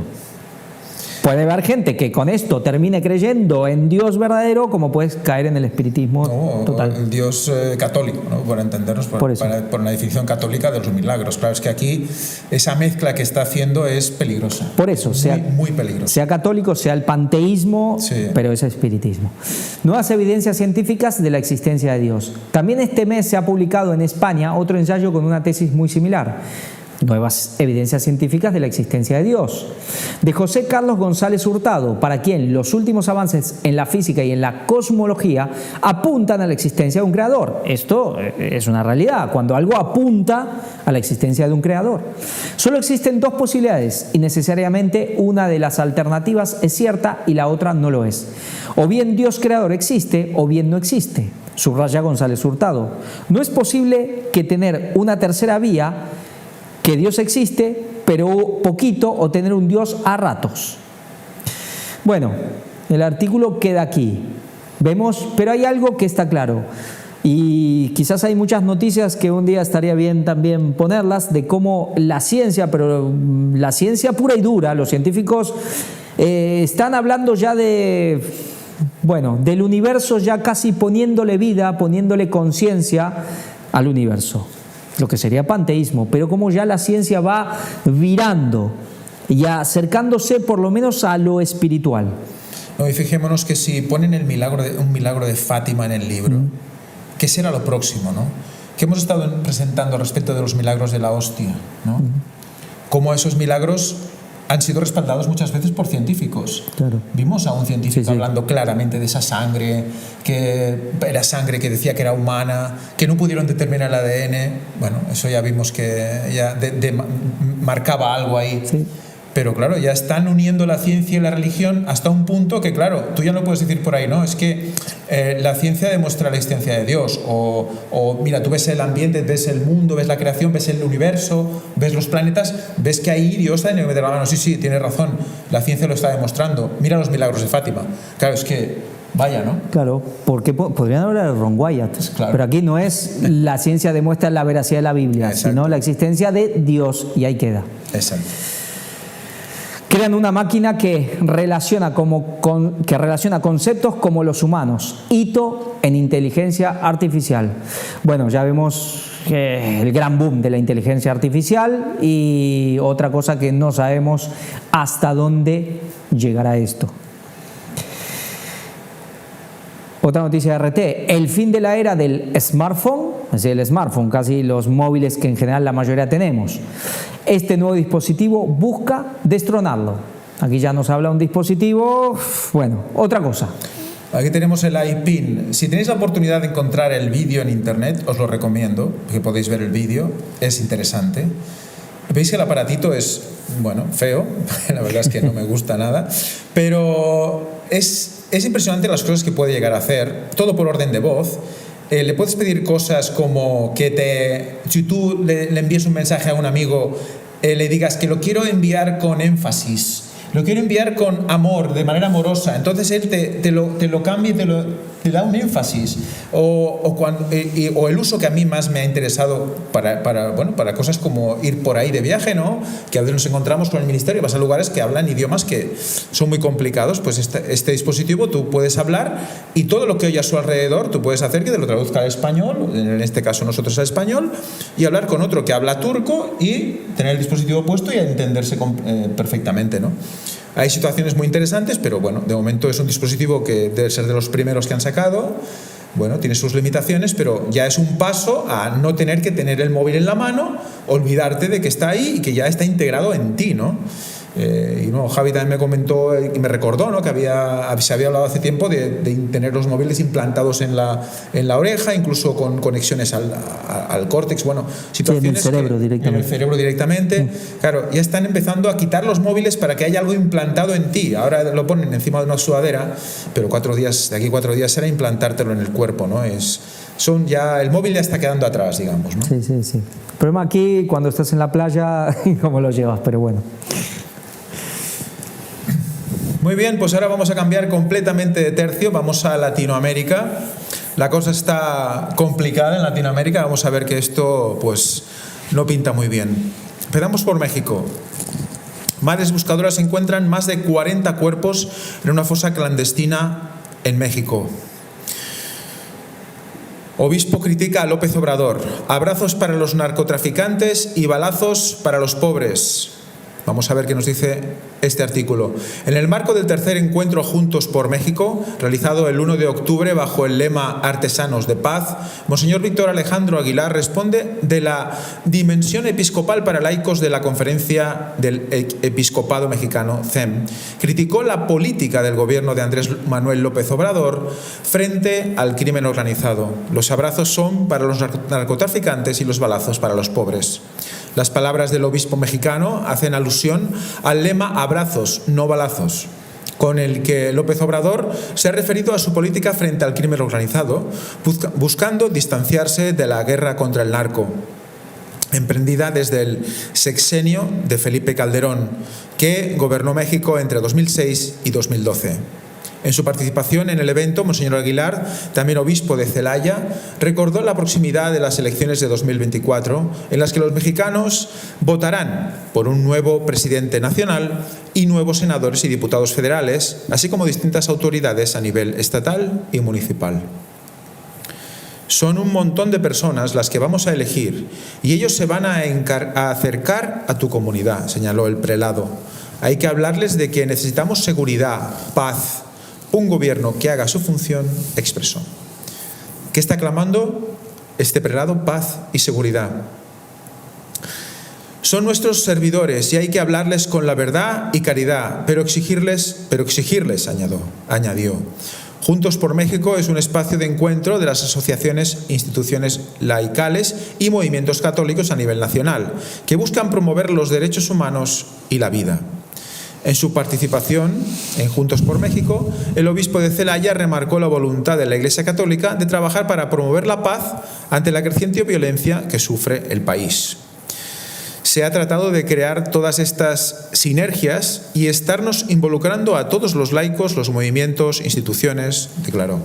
Speaker 1: Puede haber gente que con esto termine creyendo en Dios verdadero, como puedes caer en el espiritismo total.
Speaker 2: El Dios católico, ¿no? Por entendernos, por una definición católica de los milagros. Claro, es que aquí esa mezcla que está haciendo es peligrosa.
Speaker 1: Por eso,
Speaker 2: muy peligrosa.
Speaker 1: Sea católico, sea el panteísmo, sí, pero es espiritismo. Nuevas evidencias científicas de la existencia de Dios. También este mes se ha publicado en España otro ensayo con una tesis muy similar. Nuevas evidencias científicas de la existencia de Dios, de José Carlos González Hurtado, para quien los últimos avances en la física y en la cosmología apuntan a la existencia de un creador. Esto es una realidad, cuando algo apunta a la existencia de un creador. Solo existen dos posibilidades y necesariamente una de las alternativas es cierta y la otra no lo es. O bien Dios creador existe o bien no existe, subraya González Hurtado. No es posible que tener una tercera vía, que Dios existe, pero poquito, o tener un Dios a ratos. Bueno, el artículo queda aquí. Vemos, pero hay algo que está claro. Y quizás hay muchas noticias que un día estaría bien también ponerlas, de cómo la ciencia, pero la ciencia pura y dura, los científicos están hablando ya del universo, ya casi poniéndole vida, poniéndole conciencia al universo, lo que sería panteísmo, pero como ya la ciencia va virando y acercándose por lo menos a lo espiritual.
Speaker 2: No, y fijémonos que si ponen un milagro de Fátima en el libro, ¿qué será lo próximo, no? ¿Qué hemos estado presentando respecto de los milagros de la hostia, ¿no? Cómo esos milagros han sido respaldados muchas veces por científicos. Claro. Vimos a un científico hablando claramente de esa sangre, que era sangre que decía que era humana, que no pudieron determinar el ADN. Bueno, eso ya vimos que ya marcaba algo ahí. Sí. Pero claro, ya están uniendo la ciencia y la religión hasta un punto que, claro, tú ya no puedes decir por ahí, no, es que la ciencia demuestra la existencia de Dios, o mira, tú ves el ambiente, ves el mundo, ves la creación, ves el universo, ves los planetas, ves que ahí Dios tiene que meter la mano. Sí, tienes razón, la ciencia lo está demostrando. Mira los milagros de Fátima. Claro, es que vaya, ¿no?
Speaker 1: Claro, porque podrían hablar de Ron Wyatt, claro. Pero aquí no es la ciencia demuestra la veracidad de la Biblia, exacto, sino la existencia de Dios, y ahí queda.
Speaker 2: Exacto.
Speaker 1: Crean una máquina que relaciona conceptos como los humanos. Hito en inteligencia artificial. Bueno, ya vemos el gran boom de la inteligencia artificial, y otra cosa que no sabemos hasta dónde llegará esto. Otra noticia de RT, el fin de la era del smartphone, es decir, el smartphone, casi los móviles que en general la mayoría tenemos. Este nuevo dispositivo busca destronarlo. Aquí ya nos habla un dispositivo, bueno, otra cosa.
Speaker 2: Aquí tenemos el iPin. Si tenéis la oportunidad de encontrar el vídeo en internet, os lo recomiendo, que podéis ver el vídeo, es interesante. Veis que el aparatito es, bueno, feo, la verdad es que no me gusta nada, pero es impresionante las cosas que puede llegar a hacer, todo por orden de voz. Le puedes pedir cosas como que si tú le envíes un mensaje a un amigo, le digas que lo quiero enviar con énfasis, lo quiero enviar con amor, de manera amorosa. Entonces él te lo cambia y te da un énfasis. O el uso que a mí más me ha interesado para cosas como ir por ahí de viaje, ¿no? Que a veces nos encontramos con el ministerio, vas a lugares que hablan idiomas que son muy complicados. Pues este dispositivo tú puedes hablar, y todo lo que oye a su alrededor tú puedes hacer que te lo traduzca al español, en este caso nosotros al español, y hablar con otro que habla turco y tener el dispositivo puesto y entenderse perfectamente, ¿no? Hay situaciones muy interesantes, pero bueno, de momento es un dispositivo que debe ser de los primeros que han sacado. Bueno, tiene sus limitaciones, pero ya es un paso a no tener que tener el móvil en la mano, olvidarte de que está ahí y que ya está integrado en ti, ¿no? Y no, Javi también me comentó y me recordó, ¿no?, que se había hablado hace tiempo de tener los móviles implantados en la oreja, incluso con conexiones al córtex, bueno, situaciones en el cerebro directamente. Claro, ya están empezando a quitar los móviles para que haya algo implantado en ti. Ahora lo ponen encima de una sudadera, pero de aquí 4 días será implantártelo en el cuerpo, ¿no? El móvil ya está quedando atrás, digamos, ¿no?
Speaker 1: Sí. El problema aquí, cuando estás en la playa, cómo lo llevas, pero bueno.
Speaker 2: Muy bien, pues ahora vamos a cambiar completamente de tercio, vamos a Latinoamérica. La cosa está complicada en Latinoamérica, vamos a ver que esto pues no pinta muy bien. Empezamos por México. Madres buscadoras encuentran más de 40 cuerpos en una fosa clandestina en México. Obispo critica a López Obrador. Abrazos para los narcotraficantes y balazos para los pobres. Vamos a ver qué nos dice este artículo. En el marco del tercer encuentro Juntos por México, realizado el 1 de octubre bajo el lema Artesanos de Paz, Monseñor Víctor Alejandro Aguilar responde de la dimensión episcopal para laicos de la Conferencia del Episcopado Mexicano, CEM. Criticó la política del gobierno de Andrés Manuel López Obrador frente al crimen organizado. Los abrazos son para los narcotraficantes y los balazos para los pobres. Las palabras del obispo mexicano hacen alusión al lema abrazos, no balazos, con el que López Obrador se ha referido a su política frente al crimen organizado, buscando distanciarse de la guerra contra el narco, emprendida desde el sexenio de Felipe Calderón, que gobernó México entre 2006 y 2012. En su participación en el evento, Monseñor Aguilar, también obispo de Celaya, recordó la proximidad de las elecciones de 2024, en las que los mexicanos votarán por un nuevo presidente nacional y nuevos senadores y diputados federales, así como distintas autoridades a nivel estatal y municipal. Son un montón de personas las que vamos a elegir y ellos se van a acercar a tu comunidad, señaló el prelado. Hay que hablarles de que necesitamos seguridad, paz, un gobierno que haga su función, expresó. ¿Qué está clamando este prelado? Paz y seguridad. Son nuestros servidores y hay que hablarles con la verdad y caridad, pero exigirles, añadió. Juntos por México es un espacio de encuentro de las asociaciones, instituciones laicales y movimientos católicos a nivel nacional, que buscan promover los derechos humanos y la vida. En su participación en Juntos por México, el obispo de Celaya remarcó la voluntad de la Iglesia Católica de trabajar para promover la paz ante la creciente violencia que sufre el país. Se ha tratado de crear todas estas sinergias y estarnos involucrando a todos los laicos, los movimientos, instituciones, declaró.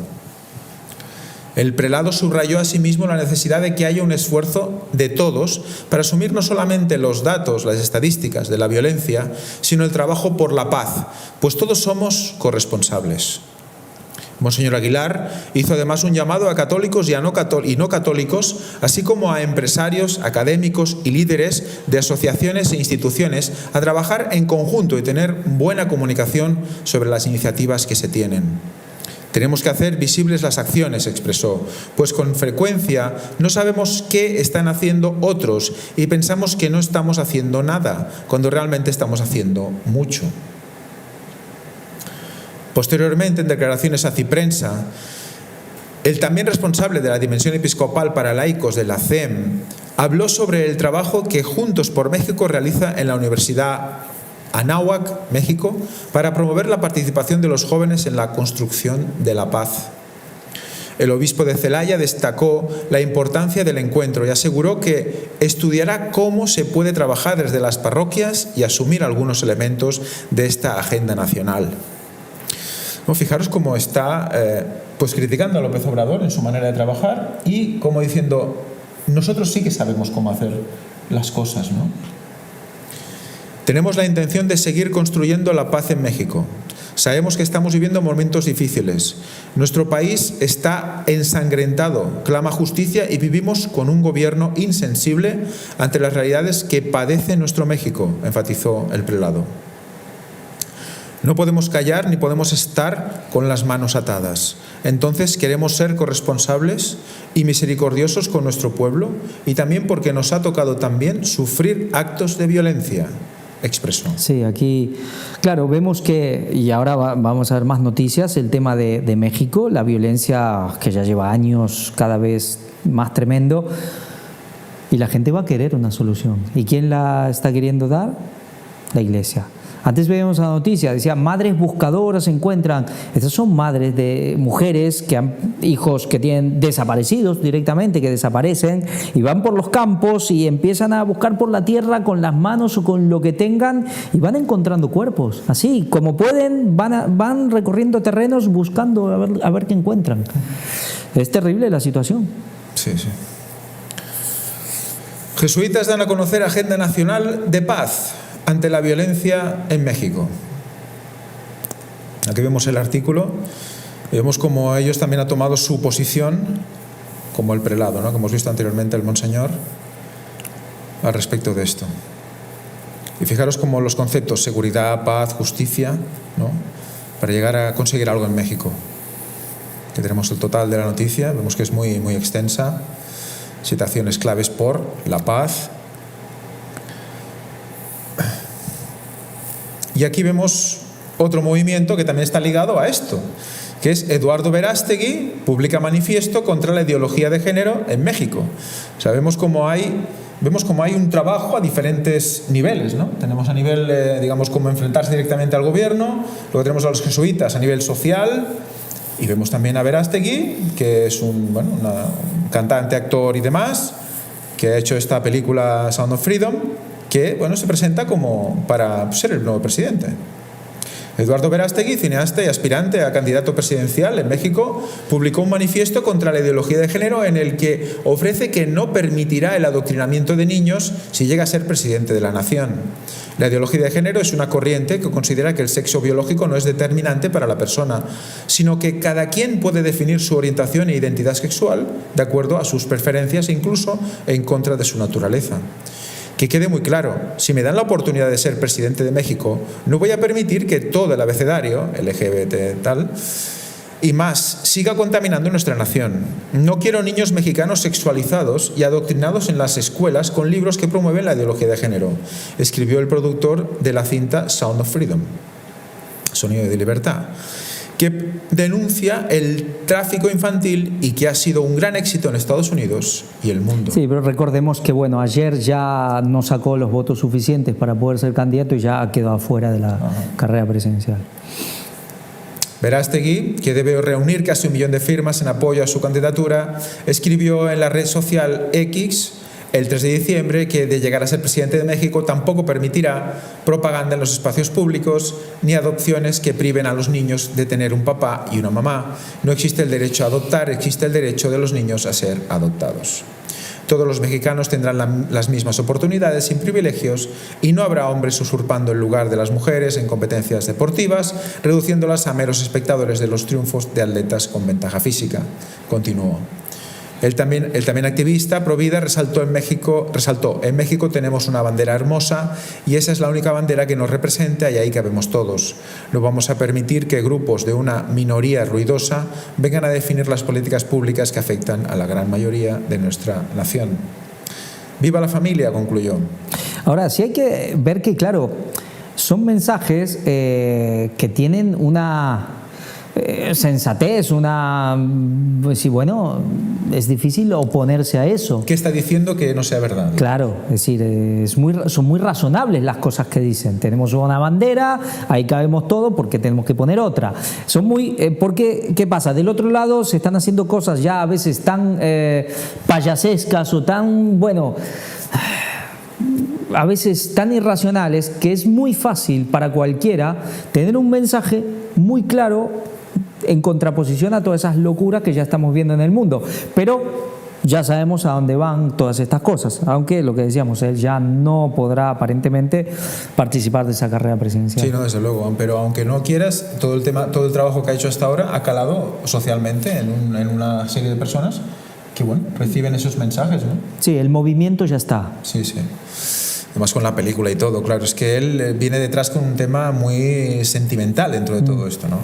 Speaker 2: El prelado subrayó asimismo la necesidad de que haya un esfuerzo de todos para asumir no solamente los datos, las estadísticas de la violencia, sino el trabajo por la paz, pues todos somos corresponsables. Monseñor Aguilar hizo además un llamado a católicos y no católicos, así como a empresarios, académicos y líderes de asociaciones e instituciones a trabajar en conjunto y tener buena comunicación sobre las iniciativas que se tienen. Tenemos que hacer visibles las acciones, expresó, pues con frecuencia no sabemos qué están haciendo otros y pensamos que no estamos haciendo nada, cuando realmente estamos haciendo mucho. Posteriormente, en declaraciones a Ciprensa, el también responsable de la dimensión episcopal para laicos de la CEM habló sobre el trabajo que Juntos por México realiza en la Universidad Anáhuac, México, para promover la participación de los jóvenes en la construcción de la paz. El obispo de Celaya destacó la importancia del encuentro y aseguró que estudiará cómo se puede trabajar desde las parroquias y asumir algunos elementos de esta agenda nacional. Fijaros cómo está criticando a López Obrador en su manera de trabajar y como diciendo, nosotros sí que sabemos cómo hacer las cosas, ¿no? Tenemos la intención de seguir construyendo la paz en México. Sabemos que estamos viviendo momentos difíciles. Nuestro país está ensangrentado, clama justicia y vivimos con un gobierno insensible ante las realidades que padece nuestro México, enfatizó el prelado. No podemos callar ni podemos estar con las manos atadas. Entonces queremos ser corresponsables y misericordiosos con nuestro pueblo y también porque nos ha tocado también sufrir actos de violencia, expresó.
Speaker 1: Sí, aquí, claro, vemos que, y ahora vamos a ver más noticias, el tema de México, la violencia que ya lleva años cada vez más tremendo, y la gente va a querer una solución. ¿Y quién la está queriendo dar? La Iglesia. Antes veíamos la noticia, decía, madres buscadoras se encuentran. Estas son madres de mujeres que han hijos que tienen desaparecidos directamente, que desaparecen y van por los campos y empiezan a buscar por la tierra con las manos o con lo que tengan y van encontrando cuerpos. Así, como pueden, van recorriendo terrenos buscando a ver qué encuentran. Es terrible la situación.
Speaker 2: Sí, sí. Jesuitas dan a conocer Agenda Nacional de Paz. ante la violencia en México. Aquí vemos el artículo y vemos cómo ellos también han tomado su posición, como el prelado, ¿no?, que hemos visto anteriormente, el monseñor, al respecto de esto. Y fijaros cómo los conceptos seguridad, paz, justicia, ¿no?, para llegar a conseguir algo en México. Aquí tenemos el total de la noticia, vemos que es muy, muy extensa. Citaciones claves por la paz. Y aquí vemos otro movimiento que también está ligado a esto, que es Eduardo Verástegui publica manifiesto contra la ideología de género en México. O sea, vemos cómo hay un trabajo a diferentes niveles, ¿no? Tenemos a nivel, digamos, cómo enfrentarse directamente al gobierno, luego tenemos a los jesuitas a nivel social, y vemos también a Verástegui, que es un cantante, actor y demás, que ha hecho esta película Sound of Freedom, que se presenta como para ser el nuevo presidente. Eduardo Verástegui, cineasta y aspirante a candidato presidencial en México, publicó un manifiesto contra la ideología de género en el que ofrece que no permitirá el adoctrinamiento de niños si llega a ser presidente de la nación. La ideología de género es una corriente que considera que el sexo biológico no es determinante para la persona, sino que cada quien puede definir su orientación e identidad sexual de acuerdo a sus preferencias e incluso en contra de su naturaleza. Que quede muy claro, si me dan la oportunidad de ser presidente de México, no voy a permitir que todo el abecedario, LGBT tal, y más, siga contaminando nuestra nación. No quiero niños mexicanos sexualizados y adoctrinados en las escuelas con libros que promueven la ideología de género, escribió el productor de la cinta Sound of Freedom, Sonido de Libertad, que denuncia el tráfico infantil y que ha sido un gran éxito en Estados Unidos y el mundo.
Speaker 1: Sí, pero recordemos que ayer ya no sacó los votos suficientes para poder ser candidato y ya quedó afuera de la carrera presidencial.
Speaker 2: Verástegui, que debe reunir casi 1 millón de firmas en apoyo a su candidatura, escribió en la red social X el 3 de diciembre que de llegar a ser presidente de México tampoco permitirá propaganda en los espacios públicos ni adopciones que priven a los niños de tener un papá y una mamá. No existe el derecho a adoptar, existe el derecho de los niños a ser adoptados. Todos los mexicanos tendrán las mismas oportunidades sin privilegios y no habrá hombres usurpando el lugar de las mujeres en competencias deportivas, reduciéndolas a meros espectadores de los triunfos de atletas con ventaja física, continuó. El también activista provida resaltó, en México tenemos una bandera hermosa y esa es la única bandera que nos representa y ahí cabemos todos. No vamos a permitir que grupos de una minoría ruidosa vengan a definir las políticas públicas que afectan a la gran mayoría de nuestra nación. ¡Viva la familia!, concluyó.
Speaker 1: Ahora, sí hay que ver que, claro, son mensajes que tienen una sensatez, es difícil oponerse a eso.
Speaker 2: ¿Qué está diciendo que no sea verdad?
Speaker 1: Claro, es decir, son muy razonables las cosas que dicen. Tenemos una bandera, ahí cabemos todo, porque tenemos que poner otra. Son muy, porque, ¿qué pasa? Del otro lado se están haciendo cosas ya a veces tan payasescas o tan, a veces tan irracionales, que es muy fácil para cualquiera tener un mensaje muy claro en contraposición a todas esas locuras que ya estamos viendo en el mundo. Pero ya sabemos a dónde van todas estas cosas, aunque lo que decíamos, él ya no podrá aparentemente participar de esa carrera presidencial.
Speaker 2: Sí, no, desde luego, pero aunque no quieras, todo el trabajo que ha hecho hasta ahora ha calado socialmente en una serie de personas que reciben esos mensajes, ¿no?
Speaker 1: Sí, el movimiento ya está.
Speaker 2: Sí. Además con la película y todo, claro, es que él viene detrás con un tema muy sentimental dentro de todo esto, ¿no?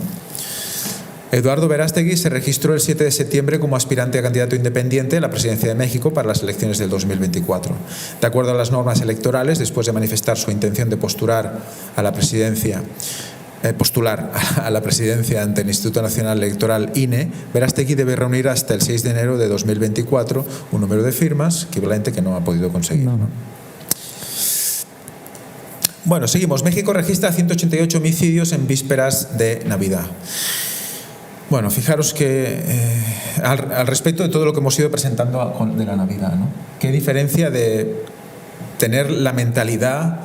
Speaker 2: Eduardo Verástegui se registró el 7 de septiembre como aspirante a candidato independiente a la presidencia de México para las elecciones del 2024. De acuerdo a las normas electorales, después de manifestar su intención de postular a la presidencia ante el Instituto Nacional Electoral INE, Verástegui debe reunir hasta el 6 de enero de 2024 un número de firmas equivalente que no ha podido conseguir.
Speaker 1: No.
Speaker 2: Bueno, seguimos. México registra 188 homicidios en vísperas de Navidad. Bueno, fijaros que al respecto de todo lo que hemos ido presentando de la Navidad, ¿no? Qué diferencia de tener la mentalidad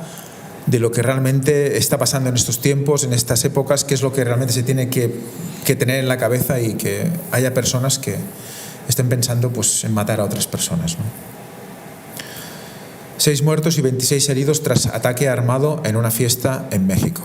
Speaker 2: de lo que realmente está pasando en estos tiempos, en estas épocas, qué es lo que realmente se tiene que tener en la cabeza y que haya personas que estén pensando en matar a otras personas, ¿no? 6 muertos y 26 heridos tras ataque armado en una fiesta en México.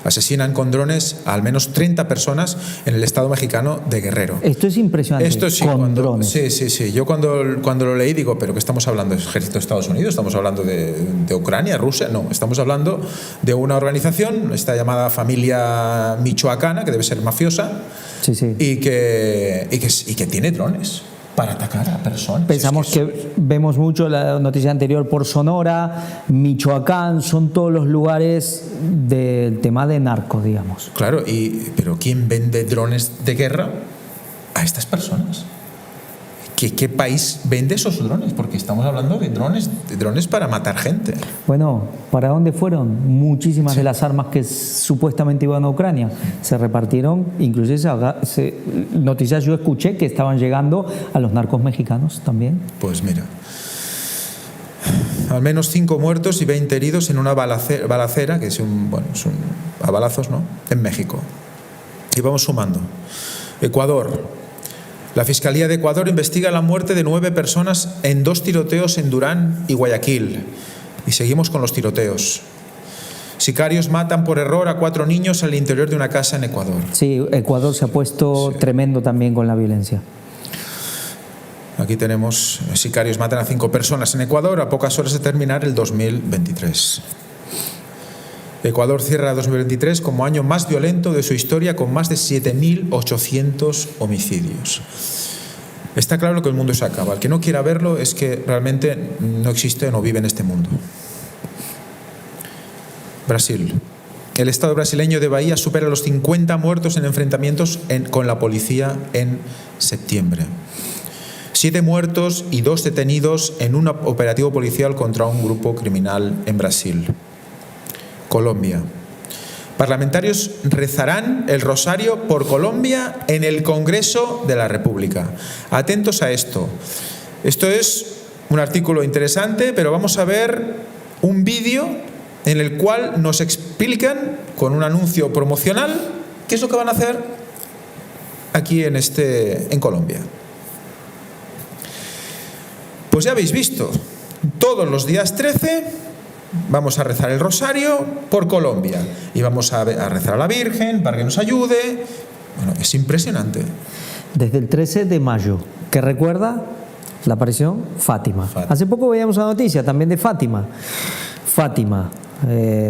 Speaker 2: Asesinan con drones a al menos 30 personas en el estado mexicano de Guerrero.
Speaker 1: Esto es impresionante.
Speaker 2: Esto sí,
Speaker 1: con drones.
Speaker 2: Sí. Yo cuando lo leí digo, ¿pero qué estamos hablando? ¿Es ejército de Estados Unidos? ¿Estamos hablando de Ucrania, Rusia? No, estamos hablando de una organización, esta llamada familia michoacana, que debe ser mafiosa, y que tiene drones para atacar a personas.
Speaker 1: Pensamos que vemos mucho la noticia anterior por Sonora, Michoacán, son todos los lugares del tema de narcos, digamos.
Speaker 2: Claro, pero ¿quién vende drones de guerra a estas personas? ¿Qué país vende esos drones? Porque estamos hablando de drones para matar gente.
Speaker 1: Bueno, ¿para dónde fueron? Muchísimas de las armas que supuestamente iban a Ucrania se repartieron, inclusive noticias yo escuché que estaban llegando a los narcos mexicanos también.
Speaker 2: Pues mira, al menos 5 muertos y 20 heridos en una balacera, que es a balazos, ¿no?, en México. Y vamos sumando. Ecuador. La Fiscalía de Ecuador investiga la muerte de 9 personas en 2 tiroteos en Durán y Guayaquil. Y seguimos con los tiroteos. Sicarios matan por error a 4 niños al interior de una casa en Ecuador.
Speaker 1: Sí, Ecuador se ha puesto tremendo también con la violencia.
Speaker 2: Aquí tenemos, sicarios matan a 5 personas en Ecuador a pocas horas de terminar el 2023. Ecuador cierra 2023 como año más violento de su historia, con más de 7.800 homicidios. Está claro que el mundo se acaba. El que no quiera verlo es que realmente no existe o no vive en este mundo. Brasil. El estado brasileño de Bahía supera los 50 muertos en enfrentamientos con la policía en septiembre. 7 muertos y 2 detenidos en un operativo policial contra un grupo criminal en Brasil. Colombia. Parlamentarios rezarán el rosario por Colombia en el Congreso de la República. Atentos a esto. Esto es un artículo interesante, pero vamos a ver un vídeo en el cual nos explican, con un anuncio promocional, qué es lo que van a hacer aquí en Colombia. Pues ya habéis visto, todos los días 13... vamos a rezar el rosario por Colombia y vamos a rezar a la Virgen para que nos ayude. Bueno, es impresionante.
Speaker 1: Desde el 13 de mayo, que recuerda la aparición Fátima. Hace poco veíamos una noticia también de Fátima.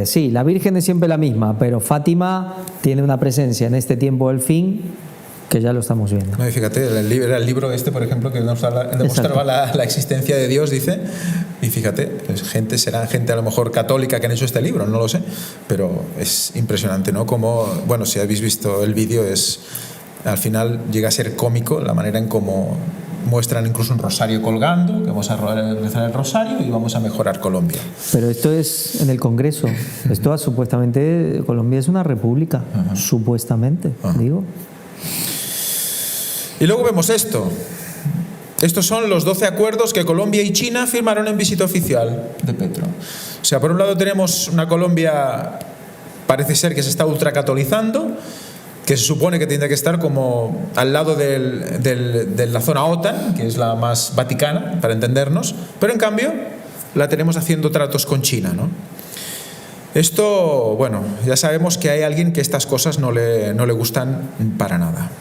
Speaker 1: Sí, la Virgen es siempre la misma, pero Fátima tiene una presencia en este tiempo del fin que ya lo estamos viendo.
Speaker 2: No, y fíjate, era el libro por ejemplo, que demostraba la existencia de Dios, dice, y fíjate, será gente a lo mejor católica que han hecho este libro, no lo sé, pero es impresionante, ¿no? Como, bueno, si habéis visto el vídeo, al final llega a ser cómico la manera en cómo muestran incluso un rosario colgando, que vamos a rezar el rosario y vamos a mejorar Colombia.
Speaker 1: Pero esto es en el Congreso. Esto supuestamente, Colombia es una república, supuestamente, digo.
Speaker 2: Y luego vemos esto. Estos son los 12 acuerdos que Colombia y China firmaron en visita oficial de Petro. O sea, por un lado tenemos una Colombia, parece ser que se está ultracatolizando, que se supone que tendría que estar como al lado de la zona OTAN, que es la más vaticana, para entendernos, pero en cambio la tenemos haciendo tratos con China, ¿no? Esto, bueno, ya sabemos que hay alguien que estas cosas no le gustan para nada.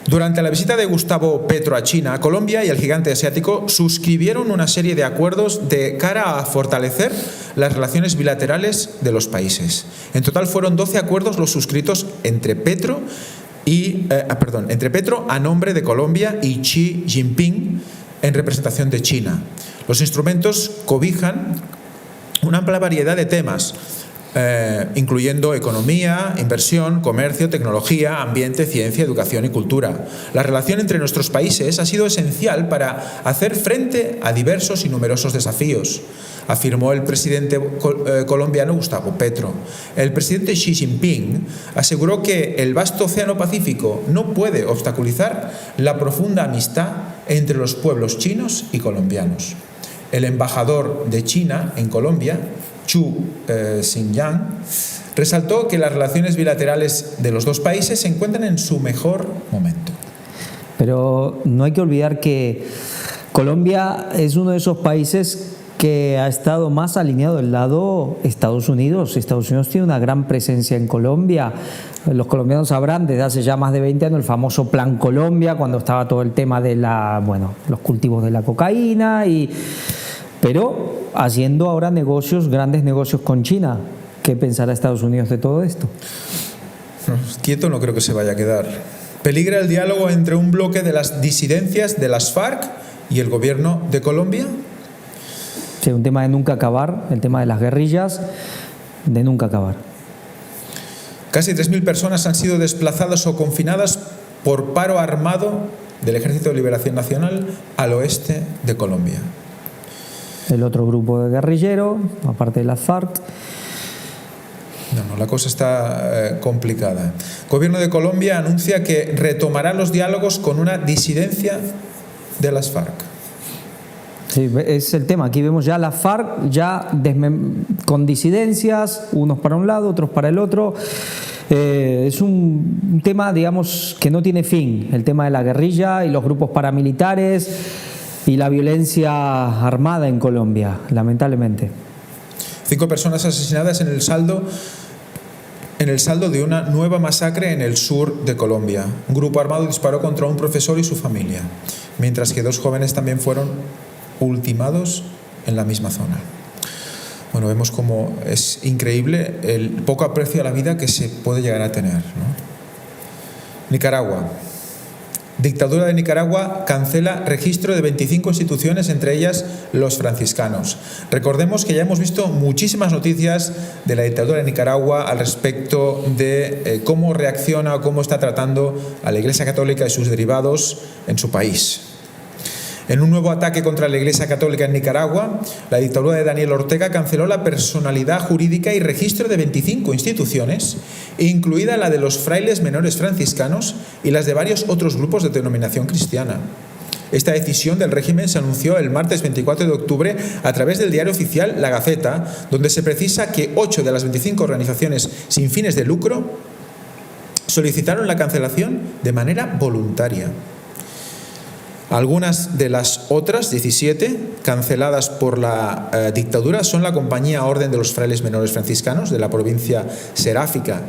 Speaker 2: Durante la visita de Gustavo Petro a China, Colombia y el gigante asiático suscribieron una serie de acuerdos de cara a fortalecer las relaciones bilaterales de los países. En total fueron 12 acuerdos los suscritos entre Petro a nombre de Colombia y Xi Jinping en representación de China. Los instrumentos cobijan una amplia variedad de temas, incluyendo economía, inversión, comercio, tecnología, ambiente, ciencia, educación y cultura. La relación entre nuestros países ha sido esencial para hacer frente a diversos y numerosos desafíos, afirmó el presidente colombiano Gustavo Petro. El presidente Xi Jinping aseguró que el vasto Océano Pacífico no puede obstaculizar la profunda amistad entre los pueblos chinos y colombianos. El embajador de China en Colombia, Chu Xinjiang, resaltó que las relaciones bilaterales de los dos países se encuentran en su mejor momento.
Speaker 1: Pero no hay que olvidar que Colombia es uno de esos países que ha estado más alineado del lado Estados Unidos. Estados Unidos tiene una gran presencia en Colombia. Los colombianos sabrán desde hace ya más de 20 años el famoso Plan Colombia, cuando estaba todo el tema de los cultivos de la cocaína, pero haciendo ahora grandes negocios con China. ¿Qué pensará Estados Unidos de todo esto?
Speaker 2: Quieto no creo que se vaya a quedar. ¿Peligra el diálogo entre un bloque de las disidencias de las FARC y el gobierno de Colombia?
Speaker 1: Sí, un tema de nunca acabar, el tema de las guerrillas, de nunca acabar.
Speaker 2: Casi 3.000 personas han sido desplazadas o confinadas por paro armado del Ejército de Liberación Nacional al oeste de Colombia.
Speaker 1: El otro grupo de guerrilleros, aparte de las FARC.
Speaker 2: No, la cosa está complicada. El gobierno de Colombia anuncia que retomará los diálogos con una disidencia de las FARC.
Speaker 1: Sí, es el tema. Aquí vemos ya la FARC con disidencias, unos para un lado, otros para el otro. Es un tema, digamos, que no tiene fin. El tema de la guerrilla y los grupos paramilitares y la violencia armada en Colombia, lamentablemente.
Speaker 2: 5 personas asesinadas en el saldo de una nueva masacre en el sur de Colombia. Un grupo armado disparó contra un profesor y su familia, mientras que 2 jóvenes también fueron ultimados en la misma zona. Bueno, vemos cómo es increíble el poco aprecio a la vida que se puede llegar a tener, ¿no? Nicaragua. Dictadura de Nicaragua cancela registro de 25 instituciones, entre ellas los franciscanos. Recordemos que ya hemos visto muchísimas noticias de la dictadura de Nicaragua al respecto de cómo reacciona o cómo está tratando a la Iglesia Católica y sus derivados en su país. En un nuevo ataque contra la Iglesia Católica en Nicaragua, la dictadura de Daniel Ortega canceló la personalidad jurídica y registro de 25 instituciones, incluida la de los frailes menores franciscanos y las de varios otros grupos de denominación cristiana. Esta decisión del régimen se anunció el martes 24 de octubre a través del diario oficial La Gaceta, donde se precisa que 8 de las 25 organizaciones sin fines de lucro solicitaron la cancelación de manera voluntaria. Algunas de las otras 17 canceladas por la dictadura son la Compañía Orden de los Frailes Menores Franciscanos de la provincia seráfica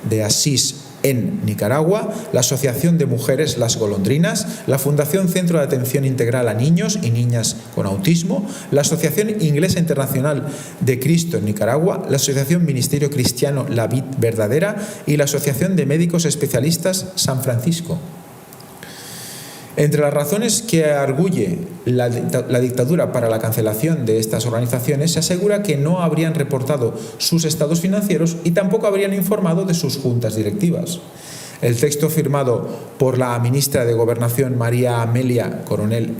Speaker 2: de Asís en Nicaragua, la Asociación de Mujeres Las Golondrinas, la Fundación Centro de Atención Integral a Niños y Niñas con Autismo, la Asociación Inglesa Internacional de Cristo en Nicaragua, la Asociación Ministerio Cristiano La Vid Verdadera y la Asociación de Médicos Especialistas San Francisco. Entre las razones que arguye la dictadura para la cancelación de estas organizaciones, se asegura que no habrían reportado sus estados financieros y tampoco habrían informado de sus juntas directivas. El texto firmado por la ministra de Gobernación María Amelia Coronel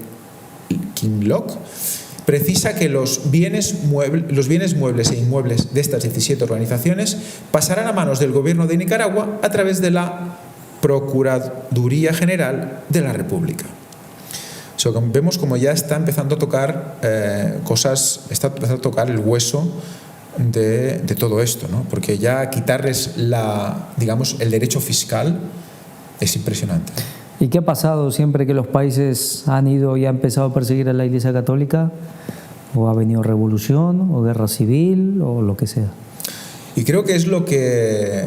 Speaker 2: Kinloch precisa que los bienes muebles e inmuebles de estas 17 organizaciones pasarán a manos del gobierno de Nicaragua a través de la Procuraduría General de la República. Vemos como ya está empezando a tocar está empezando a tocar el hueso de todo esto, ¿no? Porque ya quitarles el derecho fiscal es impresionante.
Speaker 1: ¿Y qué ha pasado siempre que los países han ido y han empezado a perseguir a la Iglesia Católica? ¿O ha venido revolución, o guerra civil, o lo que sea?
Speaker 2: Y creo que es lo que,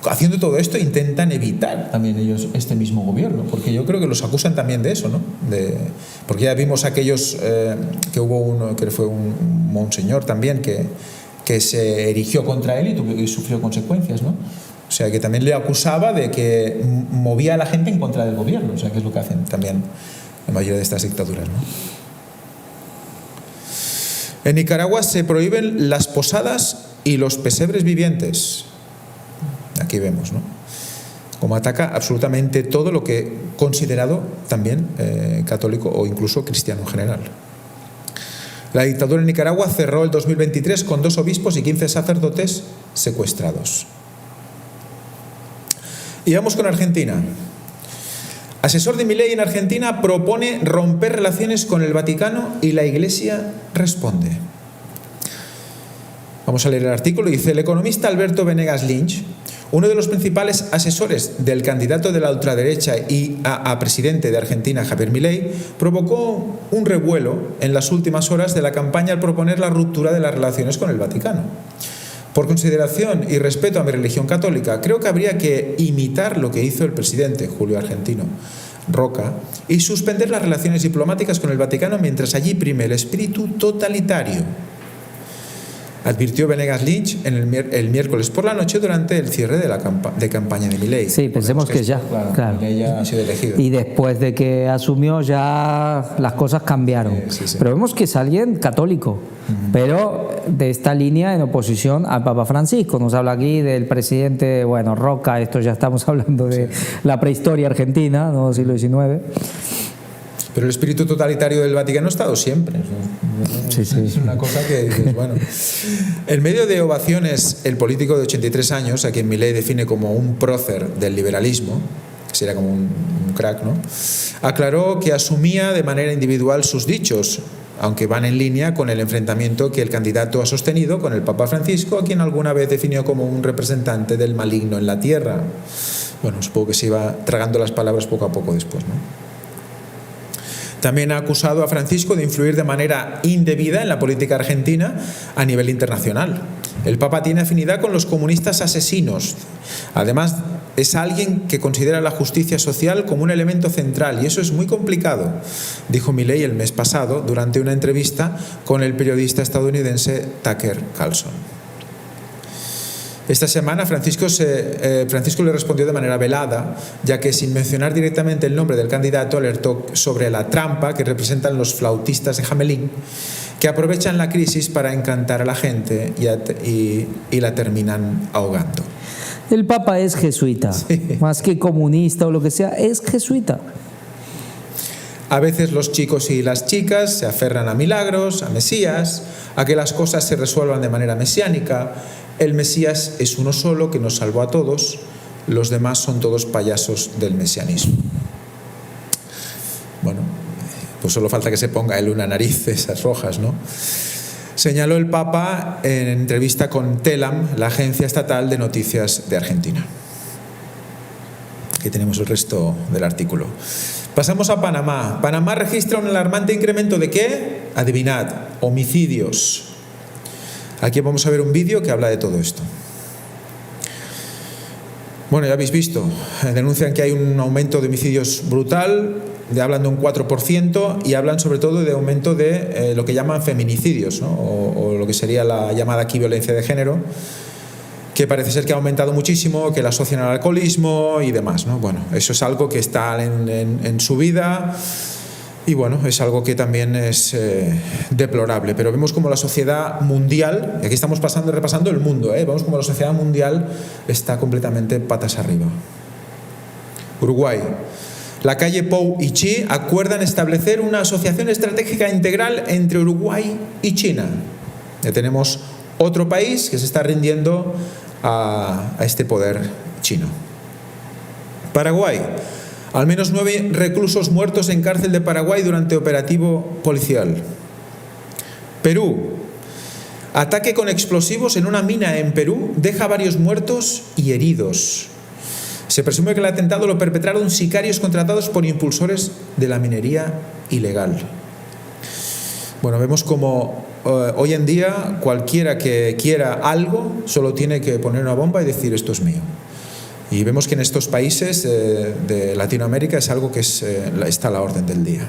Speaker 2: haciendo todo esto, intentan evitar también ellos este mismo gobierno, porque yo creo que los acusan también de eso, ¿no? Porque ya vimos aquellos que hubo uno que fue un monseñor también que se erigió contra él y sufrió consecuencias, ¿no? O sea, que también le acusaba de que movía a la gente en contra del gobierno, o sea, que es lo que hacen también la mayoría de estas dictaduras, ¿no? En Nicaragua se prohíben las posadas y los pesebres vivientes. Aquí vemos, ¿no?, cómo ataca absolutamente todo lo que considerado también católico o incluso cristiano en general. La dictadura en Nicaragua cerró el 2023 con 2 obispos y 15 sacerdotes secuestrados. Y vamos con Argentina. Asesor de Milei en Argentina propone romper relaciones con el Vaticano y la Iglesia responde. Vamos a leer el artículo. Dice: el economista Alberto Venegas Lynch, Uno de los principales asesores del candidato de la ultraderecha y a presidente de Argentina, Javier Milei, provocó un revuelo en las últimas horas de la campaña al proponer la ruptura de las relaciones con el Vaticano. Por consideración y respeto a mi religión católica, creo que habría que imitar lo que hizo el presidente Julio Argentino Roca y suspender las relaciones diplomáticas con el Vaticano mientras allí prime el espíritu totalitario, advirtió Venegas Lynch el miércoles por la noche durante el cierre de la campaña de Milei.
Speaker 1: Sí, pensemos que ya, claro.
Speaker 2: Milei ya ha sido elegido.
Speaker 1: Y después de que asumió ya las cosas cambiaron.
Speaker 2: Sí.
Speaker 1: Pero vemos que es alguien católico, pero de esta línea en oposición al Papa Francisco. Nos habla aquí del presidente, bueno, Roca, esto ya estamos hablando de la prehistoria argentina, ¿no? Siglo XIX.
Speaker 2: Pero el espíritu totalitario del Vaticano ha estado siempre.
Speaker 1: Sí.
Speaker 2: Es una cosa que dices, bueno. En medio de ovaciones, el político de 83 años, a quien Milei define como un prócer del liberalismo, que sería como un crack, ¿no?, aclaró que asumía de manera individual sus dichos, aunque van en línea con el enfrentamiento que el candidato ha sostenido con el Papa Francisco, a quien alguna vez definió como un representante del maligno en la tierra. Bueno, supongo que se iba tragando las palabras poco a poco después, ¿no? También ha acusado a Francisco de influir de manera indebida en la política argentina a nivel internacional. El Papa tiene afinidad con los comunistas asesinos. Además, es alguien que considera la justicia social como un elemento central, y eso es muy complicado, dijo Milei el mes pasado durante una entrevista con el periodista estadounidense Tucker Carlson. Esta semana Francisco le respondió de manera velada, ya que sin mencionar directamente el nombre del candidato alertó sobre la trampa que representan los flautistas de Hamelín, que aprovechan la crisis para encantar a la gente y la terminan ahogando.
Speaker 1: El Papa es jesuita, más que comunista o lo que sea, es jesuita.
Speaker 2: A veces los chicos y las chicas se aferran a milagros, a Mesías, a que las cosas se resuelvan de manera mesiánica. El Mesías es uno solo que nos salvó a todos, los demás son todos payasos del mesianismo. Bueno, pues solo falta que se ponga él una nariz de esas rojas, ¿no? Señaló el Papa en entrevista con Telam, la agencia estatal de noticias de Argentina. Aquí tenemos el resto del artículo. Pasamos a Panamá. Panamá registra un alarmante incremento de ¿qué? Adivinad, homicidios. Aquí vamos a ver un vídeo que habla de todo esto. Bueno, ya habéis visto, denuncian que hay un aumento de homicidios brutal, hablan de un 4% y hablan sobre todo de aumento de lo que llaman feminicidios, ¿no? o lo que sería la llamada aquí violencia de género, que parece ser que ha aumentado muchísimo, que la asocian al alcoholismo y demás, ¿no? Bueno, eso es algo que está en subida. Y bueno, es algo que también es deplorable, pero vemos como la sociedad mundial, y aquí estamos repasando el mundo, vemos como la sociedad mundial está completamente patas arriba. Uruguay. La calle Pou y Chi acuerdan establecer una asociación estratégica integral entre Uruguay y China. Ya tenemos otro país que se está rindiendo a este poder chino. Paraguay. Al menos 9 reclusos muertos en cárcel de Paraguay durante operativo policial. Perú. Ataque con explosivos en una mina en Perú deja varios muertos y heridos. Se presume que el atentado lo perpetraron sicarios contratados por impulsores de la minería ilegal. Bueno, vemos como hoy en día cualquiera que quiera algo solo tiene que poner una bomba y decir esto es mío. Y vemos que en estos países de Latinoamérica es algo que está a la orden del día.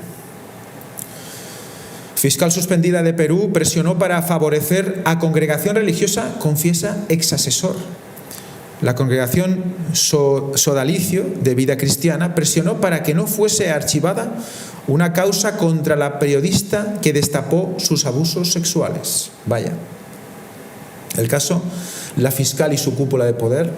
Speaker 2: Fiscal suspendida de Perú presionó para favorecer a congregación religiosa, confiesa exasesor. La congregación Sodalicio de Vida Cristiana presionó para que no fuese archivada una causa contra la periodista que destapó sus abusos sexuales. Vaya. El caso, la fiscal y su cúpula de poder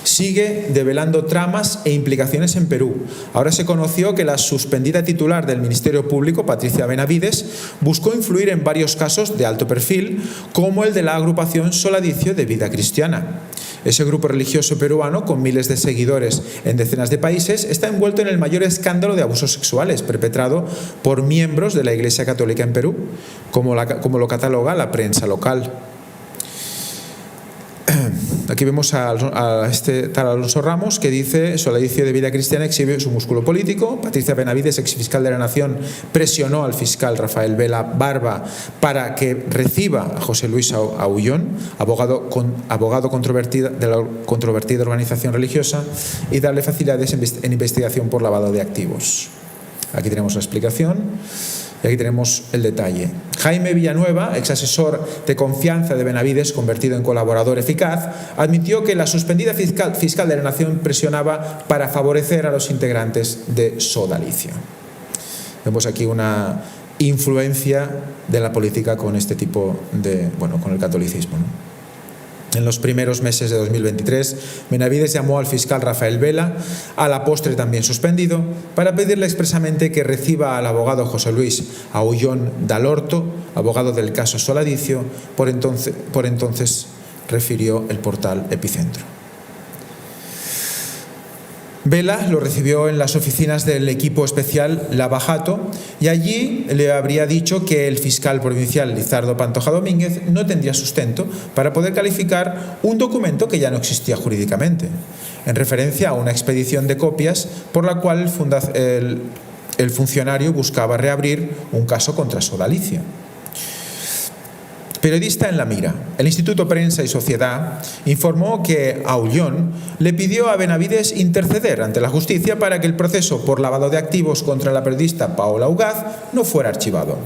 Speaker 2: sigue develando tramas e implicaciones en Perú. Ahora se conoció que la suspendida titular del Ministerio Público, Patricia Benavides, buscó influir en varios casos de alto perfil, como el de la agrupación Sodalicio de Vida Cristiana. Ese grupo religioso peruano, con miles de seguidores en decenas de países, está envuelto en el mayor escándalo de abusos sexuales perpetrado por miembros de la Iglesia Católica en Perú, como lo cataloga la prensa local. Aquí vemos a este tal Alonso Ramos, que dice: Soladicio de Vida Cristiana exhibe su músculo político. Patricia Benavides, exfiscal de la Nación, presionó al fiscal Rafael Vela Barba para que reciba a José Luis Aullón, abogado controvertido de la controvertida organización religiosa, y darle facilidades en investigación por lavado de activos. Aquí tenemos la explicación. Y aquí tenemos el detalle. Jaime Villanueva, ex asesor de confianza de Benavides, convertido en colaborador eficaz, admitió que la suspendida fiscal de la Nación presionaba para favorecer a los integrantes de Sodalicio. Vemos aquí una influencia de la política con este tipo de, con el catolicismo, ¿no? En los primeros meses de 2023, Benavides llamó al fiscal Rafael Vela, a la postre también suspendido, para pedirle expresamente que reciba al abogado José Luis Aullón Dalorto, abogado del caso Soladicio, por entonces refirió el portal Epicentro. Vela lo recibió en las oficinas del equipo especial Lava Jato y allí le habría dicho que el fiscal provincial Lizardo Pantoja Domínguez no tendría sustento para poder calificar un documento que ya no existía jurídicamente, en referencia a una expedición de copias por la cual el funcionario buscaba reabrir un caso contra Sodalicio. Periodista en la mira. El Instituto Prensa y Sociedad informó que Aullón le pidió a Benavides interceder ante la justicia para que el proceso por lavado de activos contra la periodista Paola Ugaz no fuera archivado.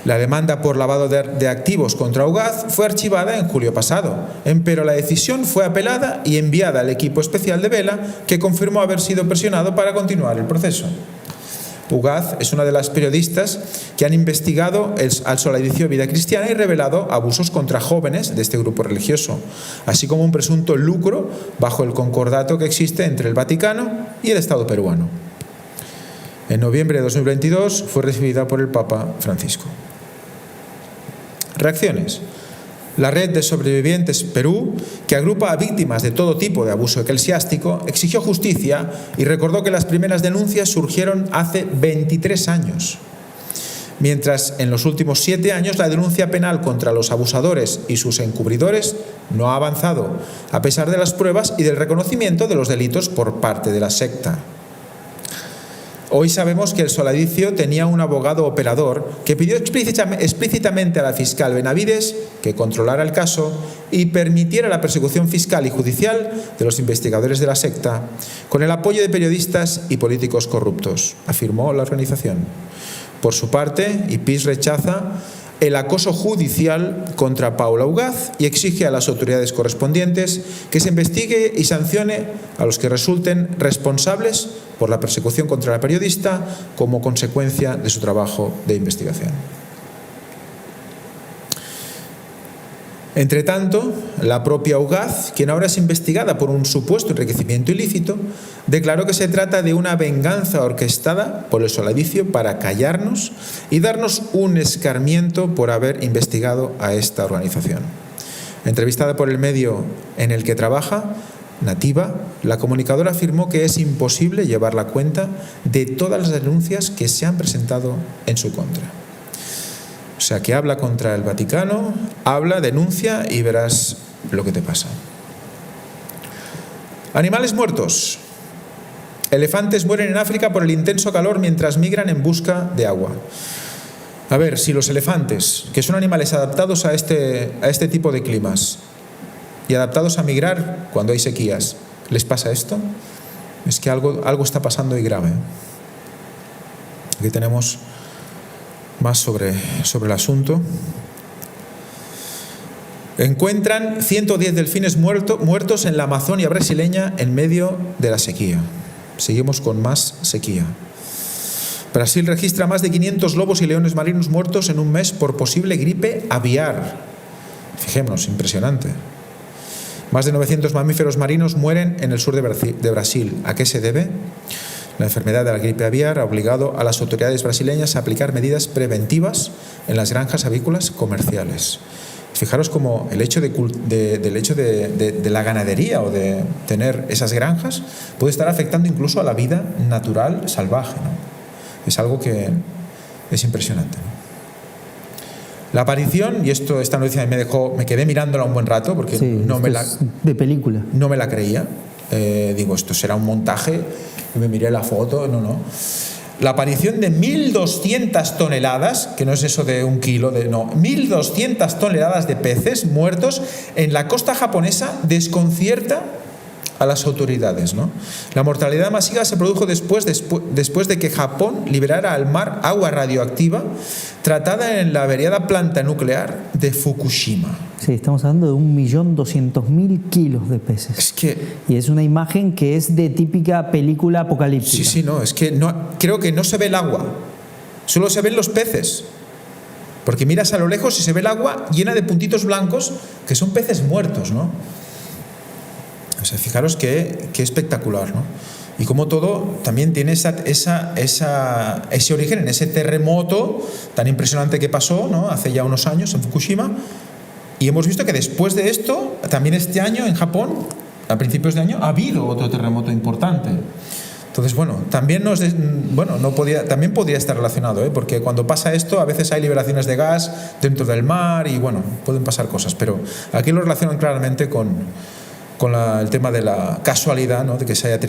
Speaker 2: La demanda por lavado de activos contra Ugaz fue archivada en julio pasado, pero la decisión fue apelada y enviada al equipo especial de Vela, que confirmó haber sido presionado para continuar el proceso. Ugaz es una de las periodistas que han investigado al Soladicio Vida Cristiana y revelado abusos contra jóvenes de este grupo religioso, así como un presunto lucro bajo el concordato que existe entre el Vaticano y el Estado peruano. En noviembre de 2022 fue recibida por el Papa Francisco. Reacciones. La Red de Sobrevivientes Perú, que agrupa a víctimas de todo tipo de abuso eclesiástico, exigió justicia y recordó que las primeras denuncias surgieron hace 23 años. Mientras en los últimos 7 años la denuncia penal contra los abusadores y sus encubridores no ha avanzado, a pesar de las pruebas y del reconocimiento de los delitos por parte de la secta. Hoy sabemos que el Soladicio tenía un abogado operador que pidió explícitamente a la fiscal Benavides que controlara el caso y permitiera la persecución fiscal y judicial de los investigadores de la secta, con el apoyo de periodistas y políticos corruptos, afirmó la organización. Por su parte, IPIS rechaza el acoso judicial contra Paola Ugaz y exige a las autoridades correspondientes que se investigue y sancione a los que resulten responsables por la persecución contra la periodista como consecuencia de su trabajo de investigación. Entre tanto, la propia Ugaz, quien ahora es investigada por un supuesto enriquecimiento ilícito, declaró que se trata de una venganza orquestada por el Soladicio para callarnos y darnos un escarmiento por haber investigado a esta organización. Entrevistada por el medio en el que trabaja, Nativa, la comunicadora afirmó que es imposible llevar la cuenta de todas las denuncias que se han presentado en su contra. O sea, que habla contra el Vaticano, habla, denuncia y verás lo que te pasa. Animales muertos. Elefantes mueren en África por el intenso calor mientras migran en busca de agua. A ver, si los elefantes, que son animales adaptados a este tipo de climas y adaptados a migrar cuando hay sequías, ¿les pasa esto? Es que algo está pasando y grave. Aquí tenemos más sobre el asunto. Encuentran 110 delfines muertos en la Amazonia brasileña en medio de la sequía. Seguimos con más sequía. Brasil registra más de 500 lobos y leones marinos muertos en un mes por posible gripe aviar. Fijémonos, impresionante. Más de 900 mamíferos marinos mueren en el sur de Brasil. ¿A qué se debe? La enfermedad de la gripe aviar ha obligado a las autoridades brasileñas a aplicar medidas preventivas en las granjas avícolas comerciales. Fijaros cómo el hecho de la ganadería o de tener esas granjas puede estar afectando incluso a la vida natural salvaje, ¿no? Es algo que es impresionante, ¿no? La aparición, y esta noticia me quedé mirándola un buen rato porque
Speaker 1: de película.
Speaker 2: No me la creía. Digo, esto será un montaje. Y me miré la foto, no. La aparición de 1.200 toneladas, que no es eso de 1 kilo, 1.200 toneladas de peces muertos en la costa japonesa desconcierta a las autoridades, ¿no? La mortalidad masiva se produjo después de que Japón liberara al mar agua radioactiva tratada en la averiada planta nuclear de Fukushima.
Speaker 1: Sí, estamos hablando de 1.200.000 kilos de peces. Y es una imagen que es de típica película apocalíptica.
Speaker 2: Sí, no, es que creo que no se ve el agua, solo se ven los peces. Porque miras a lo lejos y se ve el agua llena de puntitos blancos que son peces muertos, ¿no? O sea, fijaros qué espectacular, ¿no? Y como todo también tiene ese origen en ese terremoto tan impresionante que pasó, ¿no? Hace ya unos años en Fukushima. Y hemos visto que después de esto, también este año en Japón, a principios de año, ha habido otro terremoto importante. Entonces, también también podría estar relacionado, porque cuando pasa esto, a veces hay liberaciones de gas dentro del mar y pueden pasar cosas. Pero aquí lo relacionan claramente con el tema de la casualidad, ¿no? De que se haya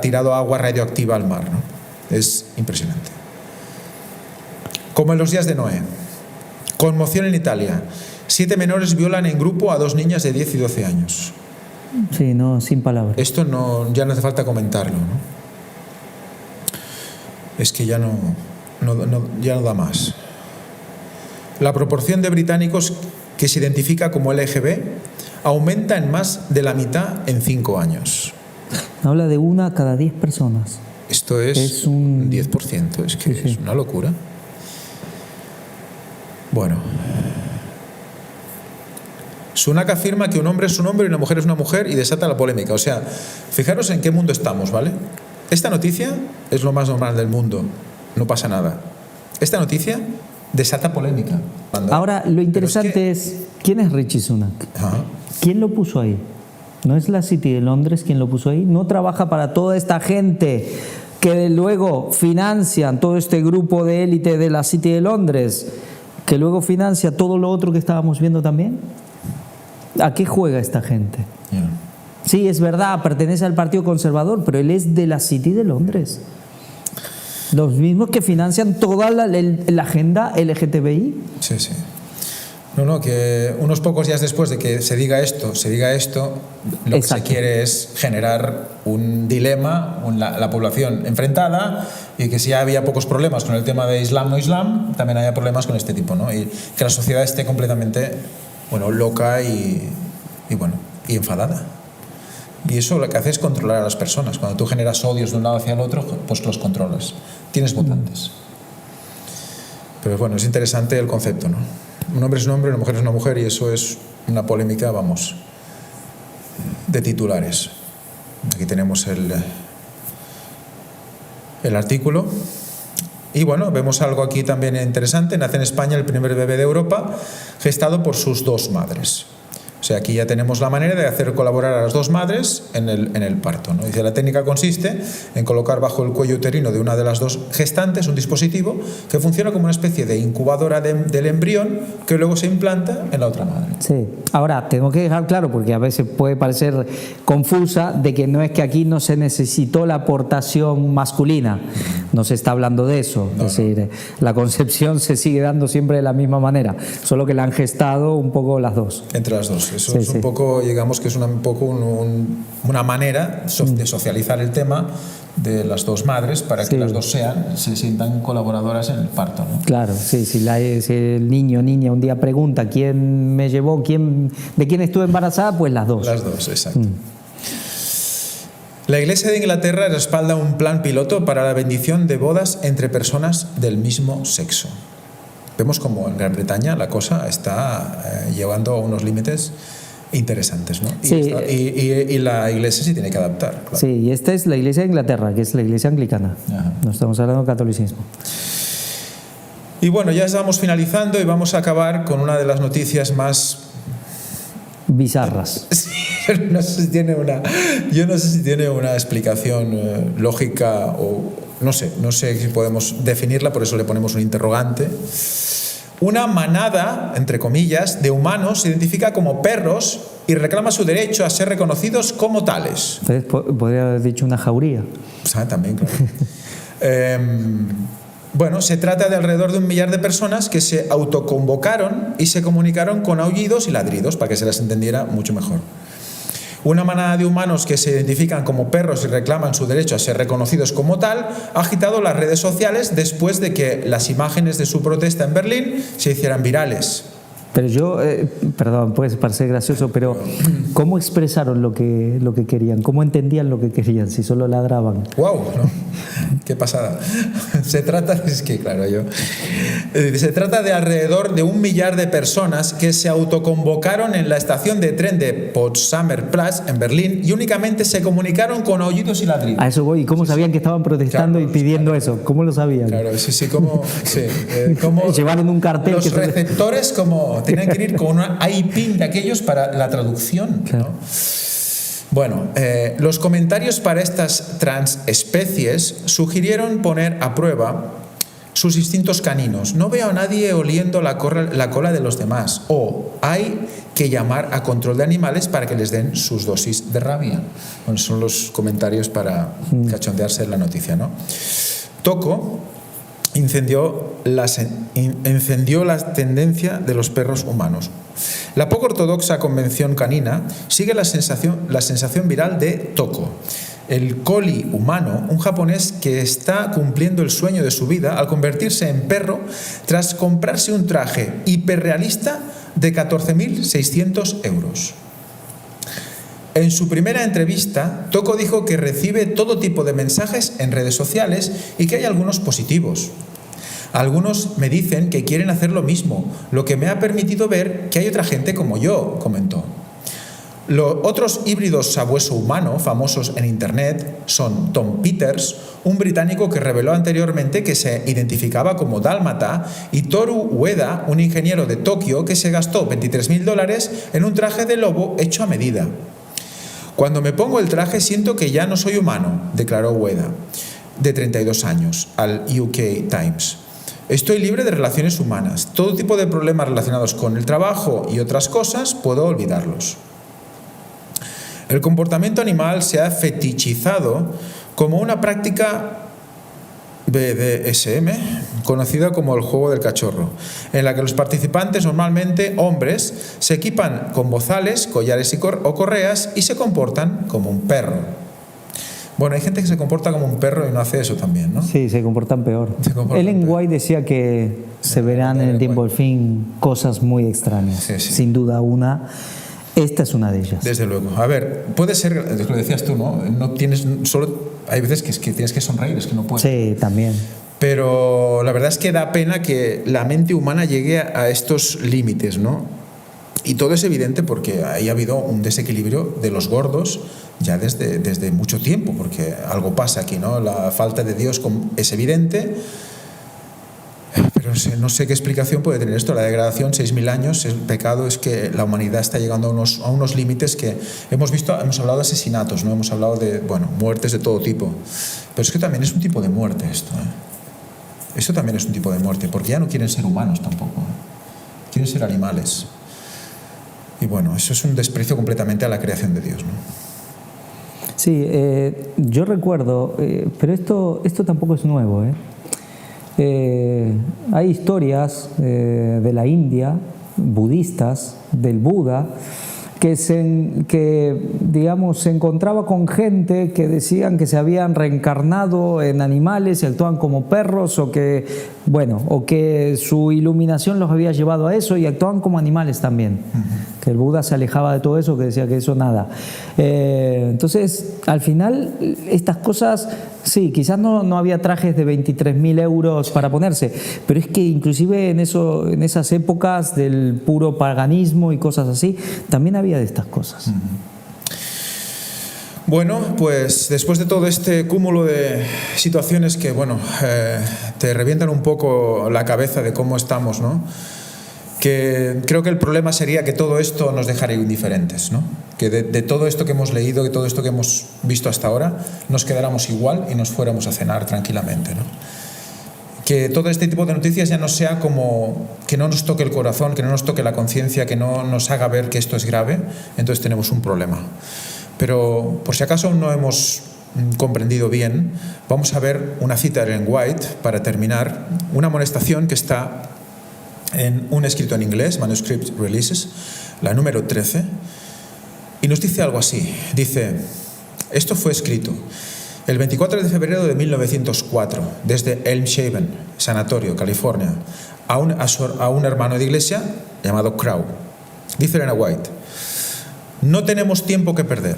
Speaker 2: tirado agua radioactiva al mar, ¿no? Es impresionante. Como en los días de Noé. Conmoción en Italia. 7 menores violan en grupo a 2 niñas de 10 y 12 años.
Speaker 1: Sí, no, sin palabras.
Speaker 2: Esto ya no hace falta comentarlo, ¿no? Es que ya no da más. La proporción de británicos que se identifica como LGB aumenta en más de la mitad en 5 años.
Speaker 1: Habla de 1 cada 10 personas.
Speaker 2: Esto es un 10%, es que es una locura. Bueno. Sunak afirma que un hombre es un hombre y una mujer es una mujer y desata la polémica. O sea, fijaros en qué mundo estamos, ¿vale? Esta noticia es lo más normal del mundo, no pasa nada. Esta noticia desata polémica.
Speaker 1: Ahora, lo interesante es, ¿quién es Rishi Sunak?
Speaker 2: Ajá.
Speaker 1: ¿Quién lo puso ahí? ¿No es la City de Londres quien lo puso ahí? ¿No trabaja para toda esta gente que luego financian todo este grupo de élite de la City de Londres, que luego financia todo lo otro que estábamos viendo también? ¿A qué juega esta gente?
Speaker 2: Yeah.
Speaker 1: Sí, es verdad, pertenece al Partido Conservador, pero él es de la City de Londres. Los mismos que financian toda la agenda LGTBI.
Speaker 2: Sí. No, que unos pocos días después de que se diga esto, lo que se quiere es generar un dilema, la población enfrentada, y que si ya había pocos problemas con el tema de Islam no Islam, también haya problemas con este tipo, ¿no? Y que la sociedad esté completamente, loca y enfadada. Y eso lo que hace es controlar a las personas. Cuando tú generas odios de un lado hacia el otro, pues los controlas. Tienes votantes. Pero es interesante el concepto, ¿no? Un hombre es un hombre, una mujer es una mujer, y eso es una polémica, de titulares. Aquí tenemos el artículo. Y vemos algo aquí también interesante. Nace en España el primer bebé de Europa, gestado por sus 2 madres. O sea, aquí ya tenemos la manera de hacer colaborar a las 2 madres en el parto, ¿no? Dice, la técnica consiste en colocar bajo el cuello uterino de una de las 2 gestantes un dispositivo que funciona como una especie de incubadora del embrión que luego se implanta en la otra madre.
Speaker 1: Sí. Ahora, tengo que dejar claro, porque a veces puede parecer confusa, de que no es que aquí no se necesitó la aportación masculina. No se está hablando de eso. Es decir, la concepción se sigue dando siempre de la misma manera, solo que la han gestado un poco las 2.
Speaker 2: Entre las 2. Eso es un poco, digamos que es una manera de socializar el tema de las 2 madres para que las 2 se sientan colaboradoras en el parto, ¿no?
Speaker 1: Claro, sí, si el niño o niña un día pregunta quién me llevó, de quién estuve embarazada, pues las 2.
Speaker 2: Las 2, exacto. La Iglesia de Inglaterra respalda un plan piloto para la bendición de bodas entre personas del mismo sexo. Vemos como en Gran Bretaña la cosa está llevando a unos límites interesantes, ¿no?
Speaker 1: Sí.
Speaker 2: Y la Iglesia sí tiene que adaptar. Claro.
Speaker 1: Sí, y esta es la Iglesia de Inglaterra, que es la Iglesia anglicana. Ajá. No estamos hablando de catolicismo.
Speaker 2: Y ya estamos finalizando y vamos a acabar con una de las noticias más
Speaker 1: bizarras.
Speaker 2: Sí, yo no sé si tiene una explicación lógica o no sé si podemos definirla, por eso le ponemos un interrogante. Una manada, entre comillas, de humanos se identifica como perros y reclama su derecho a ser reconocidos como tales.
Speaker 1: Entonces, podría haber dicho una jauría.
Speaker 2: También, claro. Bueno, se trata de alrededor de 1 millar de personas que se autoconvocaron y se comunicaron con aullidos y ladridos para que se las entendiera mucho mejor. Una manada de humanos que se identifican como perros y reclaman su derecho a ser reconocidos como tal ha agitado las redes sociales después de que las imágenes de su protesta en Berlín se hicieran virales.
Speaker 1: Pero yo, perdón, puede parecer gracioso, pero ¿cómo expresaron lo que querían? ¿Cómo entendían lo que querían si solo ladraban?
Speaker 2: ¡Wow! ¿No? ¡Qué pasada! Se trata de alrededor de 1 millar de personas que se autoconvocaron en la estación de tren de Potsdamer Platz en Berlín y únicamente se comunicaron con aullidos y ladridos.
Speaker 1: A eso voy. ¿Y cómo sabían que estaban protestando y pidiendo eso? ¿Cómo lo sabían?
Speaker 2: Claro, sí, como
Speaker 1: llevaron un cartel.
Speaker 2: Los receptores como tenían que ir con una IP de aquellos para la traducción. Claro. ¿No? Bueno, los comentarios para estas transespecies sugirieron poner a prueba sus instintos caninos. No veo a nadie oliendo la cola de los demás. O hay que llamar a control de animales para que les den sus dosis de rabia. Bueno, son los comentarios para cachondearse en la noticia, ¿no? Toco encendió la tendencia de los perros humanos. La poco ortodoxa convención canina sigue la sensación viral de Toco, el collie humano, un japonés que está cumpliendo el sueño de su vida al convertirse en perro tras comprarse un traje hiperrealista de 14.600 euros. En su primera entrevista, Toco dijo que recibe todo tipo de mensajes en redes sociales y que hay algunos positivos. Algunos me dicen que quieren hacer lo mismo, lo que me ha permitido ver que hay otra gente como yo, comentó. Los otros híbridos sabueso humano famosos en internet son Tom Peters, un británico que reveló anteriormente que se identificaba como dálmata, y Toru Ueda, un ingeniero de Tokio que se gastó $23.000 en un traje de lobo hecho a medida. Cuando me pongo el traje siento que ya no soy humano, declaró Ueda, de 32 años, al UK Times. Estoy libre de relaciones humanas. Todo tipo de problemas relacionados con el trabajo y otras cosas puedo olvidarlos. El comportamiento animal se ha fetichizado como una práctica BDSM, conocida como el juego del cachorro, en la que los participantes, normalmente hombres, se equipan con bozales, collares o correas y se comportan como un perro. Bueno, hay gente que se comporta como un perro y no hace eso también, ¿no? Sí,
Speaker 1: se comportan peor. Ellen White decía que se verán en el tiempo del fin cosas muy extrañas. Sí. Sin duda una. Esta es una de ellas.
Speaker 2: Desde luego. A ver, puede ser, lo decías tú, ¿no? No tienes solo, hay veces que tienes que sonreír, es que no puedes.
Speaker 1: Sí, también.
Speaker 2: Pero la verdad es que da pena que la mente humana llegue a estos límites, ¿no? Y todo es evidente porque ahí ha habido un desequilibrio de los gordos ya desde mucho tiempo, porque algo pasa aquí, ¿no? La falta de Dios es evidente, pero no sé qué explicación puede tener esto. La degradación, 6.000 años, el pecado es que la humanidad está llegando a unos límites que hemos hablado de asesinatos, ¿no? Hemos hablado de, muertes de todo tipo, pero es que también es un tipo de muerte esto, ¿eh? Esto también es un tipo de muerte, porque ya no quieren ser humanos tampoco, ¿eh? Quieren ser animales. Y bueno, eso es un desprecio completamente a la creación de Dios, ¿no?
Speaker 1: Sí, yo recuerdo, pero esto tampoco es nuevo, hay historias de la India, budistas, del Buda, que digamos, se encontraba con gente que decían que se habían reencarnado en animales y actuaban como perros, o que su iluminación los había llevado a eso y actuaban como animales también. Que el Buda se alejaba de todo eso, que decía que eso nada. Entonces, al final, estas cosas, sí, quizás no había trajes de 23.000 euros para ponerse, pero es que inclusive en esas épocas del puro paganismo y cosas así, también había de estas cosas.
Speaker 2: Bueno, pues después de todo este cúmulo de situaciones que, te revientan un poco la cabeza de cómo estamos, ¿no? Que creo que el problema sería que todo esto nos dejara indiferentes, ¿no? Que de todo esto que hemos leído, de todo esto que hemos visto hasta ahora, nos quedáramos igual y nos fuéramos a cenar tranquilamente, ¿no? que todo este tipo de noticias ya no sea como que no nos toque el corazón, que no nos toque la conciencia, que no nos haga ver que esto es grave, entonces tenemos un problema. Pero por si acaso no hemos comprendido bien, vamos a ver una cita de Ellen White para terminar, una amonestación que está en un escrito en inglés, Manuscript Releases, la número 13, y nos dice algo así. Dice: esto fue escrito el 24 de febrero de 1904 desde Elm Shaven, Sanatorio, California, a un hermano de iglesia llamado Crow. Dice Ellen White: no tenemos tiempo que perder.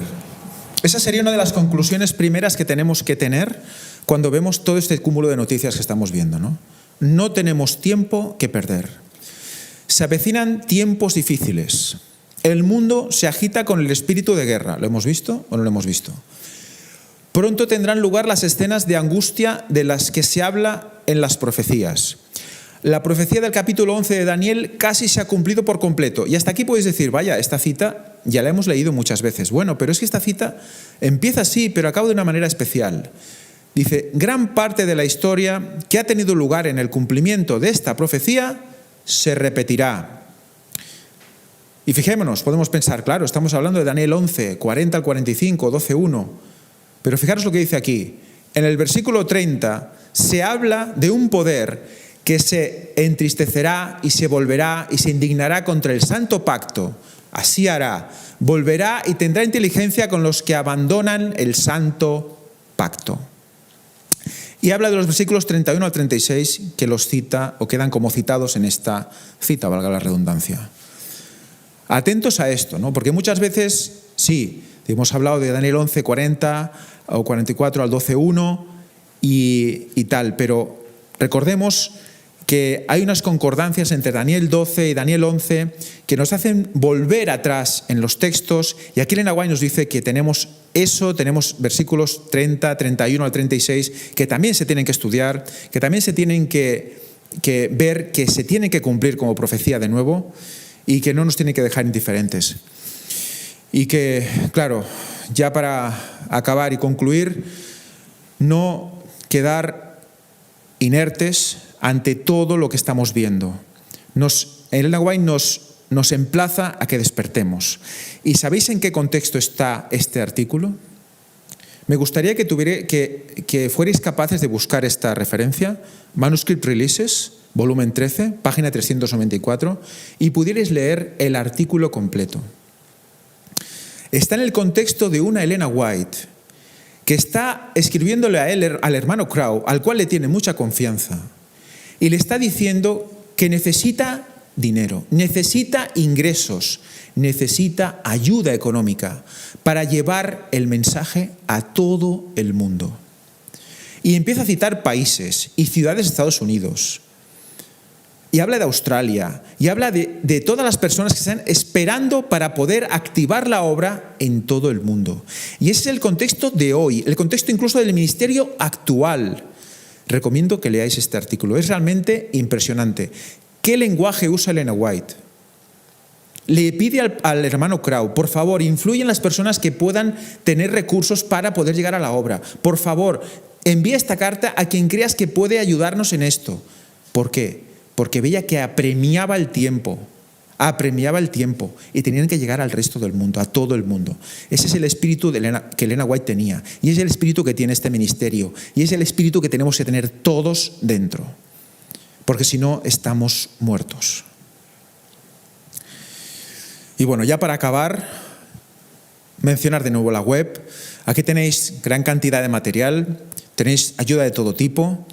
Speaker 2: Esa sería una de las conclusiones primeras que tenemos que tener cuando vemos todo este cúmulo de noticias que estamos viendo, ¿no? No tenemos tiempo que perder. Se avecinan tiempos difíciles. El mundo se agita con el espíritu de guerra. ¿Lo hemos visto o no lo hemos visto? Pronto tendrán lugar las escenas de angustia de las que se habla en las profecías. La profecía del capítulo 11 de Daniel casi se ha cumplido por completo. Y hasta aquí podéis decir, vaya, esta cita ya la hemos leído muchas veces. Bueno, pero es que esta cita empieza así, pero acaba de una manera especial. Dice: gran parte de la historia que ha tenido lugar en el cumplimiento de esta profecía se repetirá. Y fijémonos, podemos pensar, claro, estamos hablando de Daniel 11, 40 al 45, 12:1. Pero fijaros lo que dice aquí. En el versículo 30 se habla de un poder que se entristecerá y se volverá y se indignará contra el santo pacto. Así hará. Volverá y tendrá inteligencia con los que abandonan el santo pacto. Y habla de los versículos 31 al 36 que los cita o quedan como citados en esta cita, valga la redundancia. Atentos a esto, ¿no? Porque muchas veces, sí, hemos hablado de Daniel 11, 40 o 44 al 12:1 y tal, pero recordemos que hay unas concordancias entre Daniel 12 y Daniel 11 que nos hacen volver atrás en los textos, y aquí Ellen White nos dice que tenemos versículos 30, 31 al 36 que también se tienen que estudiar, que también se tienen que ver, que se tienen que cumplir como profecía de nuevo y que no nos tienen que dejar indiferentes. Y que, claro, ya para acabar y concluir, no quedar inertes ante todo lo que estamos viendo. Ellen White nos emplaza a que despertemos. ¿Y sabéis en qué contexto está este artículo? Me gustaría que fuerais capaces de buscar esta referencia, Manuscript Releases, volumen 13, página 394, y pudierais leer el artículo completo. Está en el contexto de una Ellen White que está escribiéndole al hermano Crow, al cual le tiene mucha confianza, y le está diciendo que necesita dinero, necesita ingresos, necesita ayuda económica para llevar el mensaje a todo el mundo. Y empieza a citar países y ciudades de Estados Unidos. Y habla de Australia, y habla de todas las personas que están esperando para poder activar la obra en todo el mundo. Y ese es el contexto de hoy, el contexto incluso del ministerio actual. Recomiendo que leáis este artículo, es realmente impresionante. ¿Qué lenguaje usa Ellen White? Le pide al hermano Crow, por favor, influye en las personas que puedan tener recursos para poder llegar a la obra. Por favor, envía esta carta a quien creas que puede ayudarnos en esto. ¿Por qué? Porque veía que apremiaba el tiempo y tenían que llegar al resto del mundo, a todo el mundo. Ese es el espíritu que Ellen White tenía, y es el espíritu que tiene este ministerio, y es el espíritu que tenemos que tener todos dentro, porque si no estamos muertos. Y bueno, ya para acabar, mencionar de nuevo la web. Aquí tenéis gran cantidad de material, tenéis ayuda de todo tipo.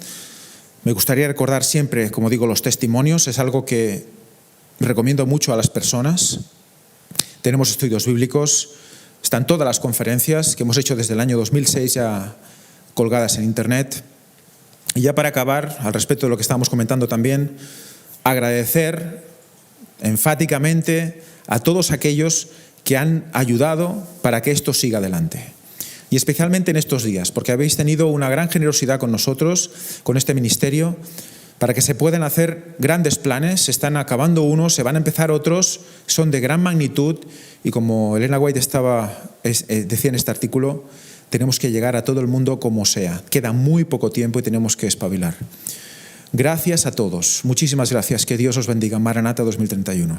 Speaker 2: Me gustaría recordar siempre, como digo, los testimonios. Es algo que recomiendo mucho a las personas. Tenemos estudios bíblicos, están todas las conferencias que hemos hecho desde el año 2006 ya colgadas en internet. Y ya para acabar, al respecto de lo que estábamos comentando también, agradecer enfáticamente a todos aquellos que han ayudado para que esto siga adelante. Y especialmente en estos días, porque habéis tenido una gran generosidad con nosotros, con este ministerio, para que se puedan hacer grandes planes. Se están acabando unos, se van a empezar otros, son de gran magnitud, y como Ellen White decía en este artículo, tenemos que llegar a todo el mundo como sea. Queda muy poco tiempo y tenemos que espabilar. Gracias a todos. Muchísimas gracias. Que Dios os bendiga. Maranata 2031.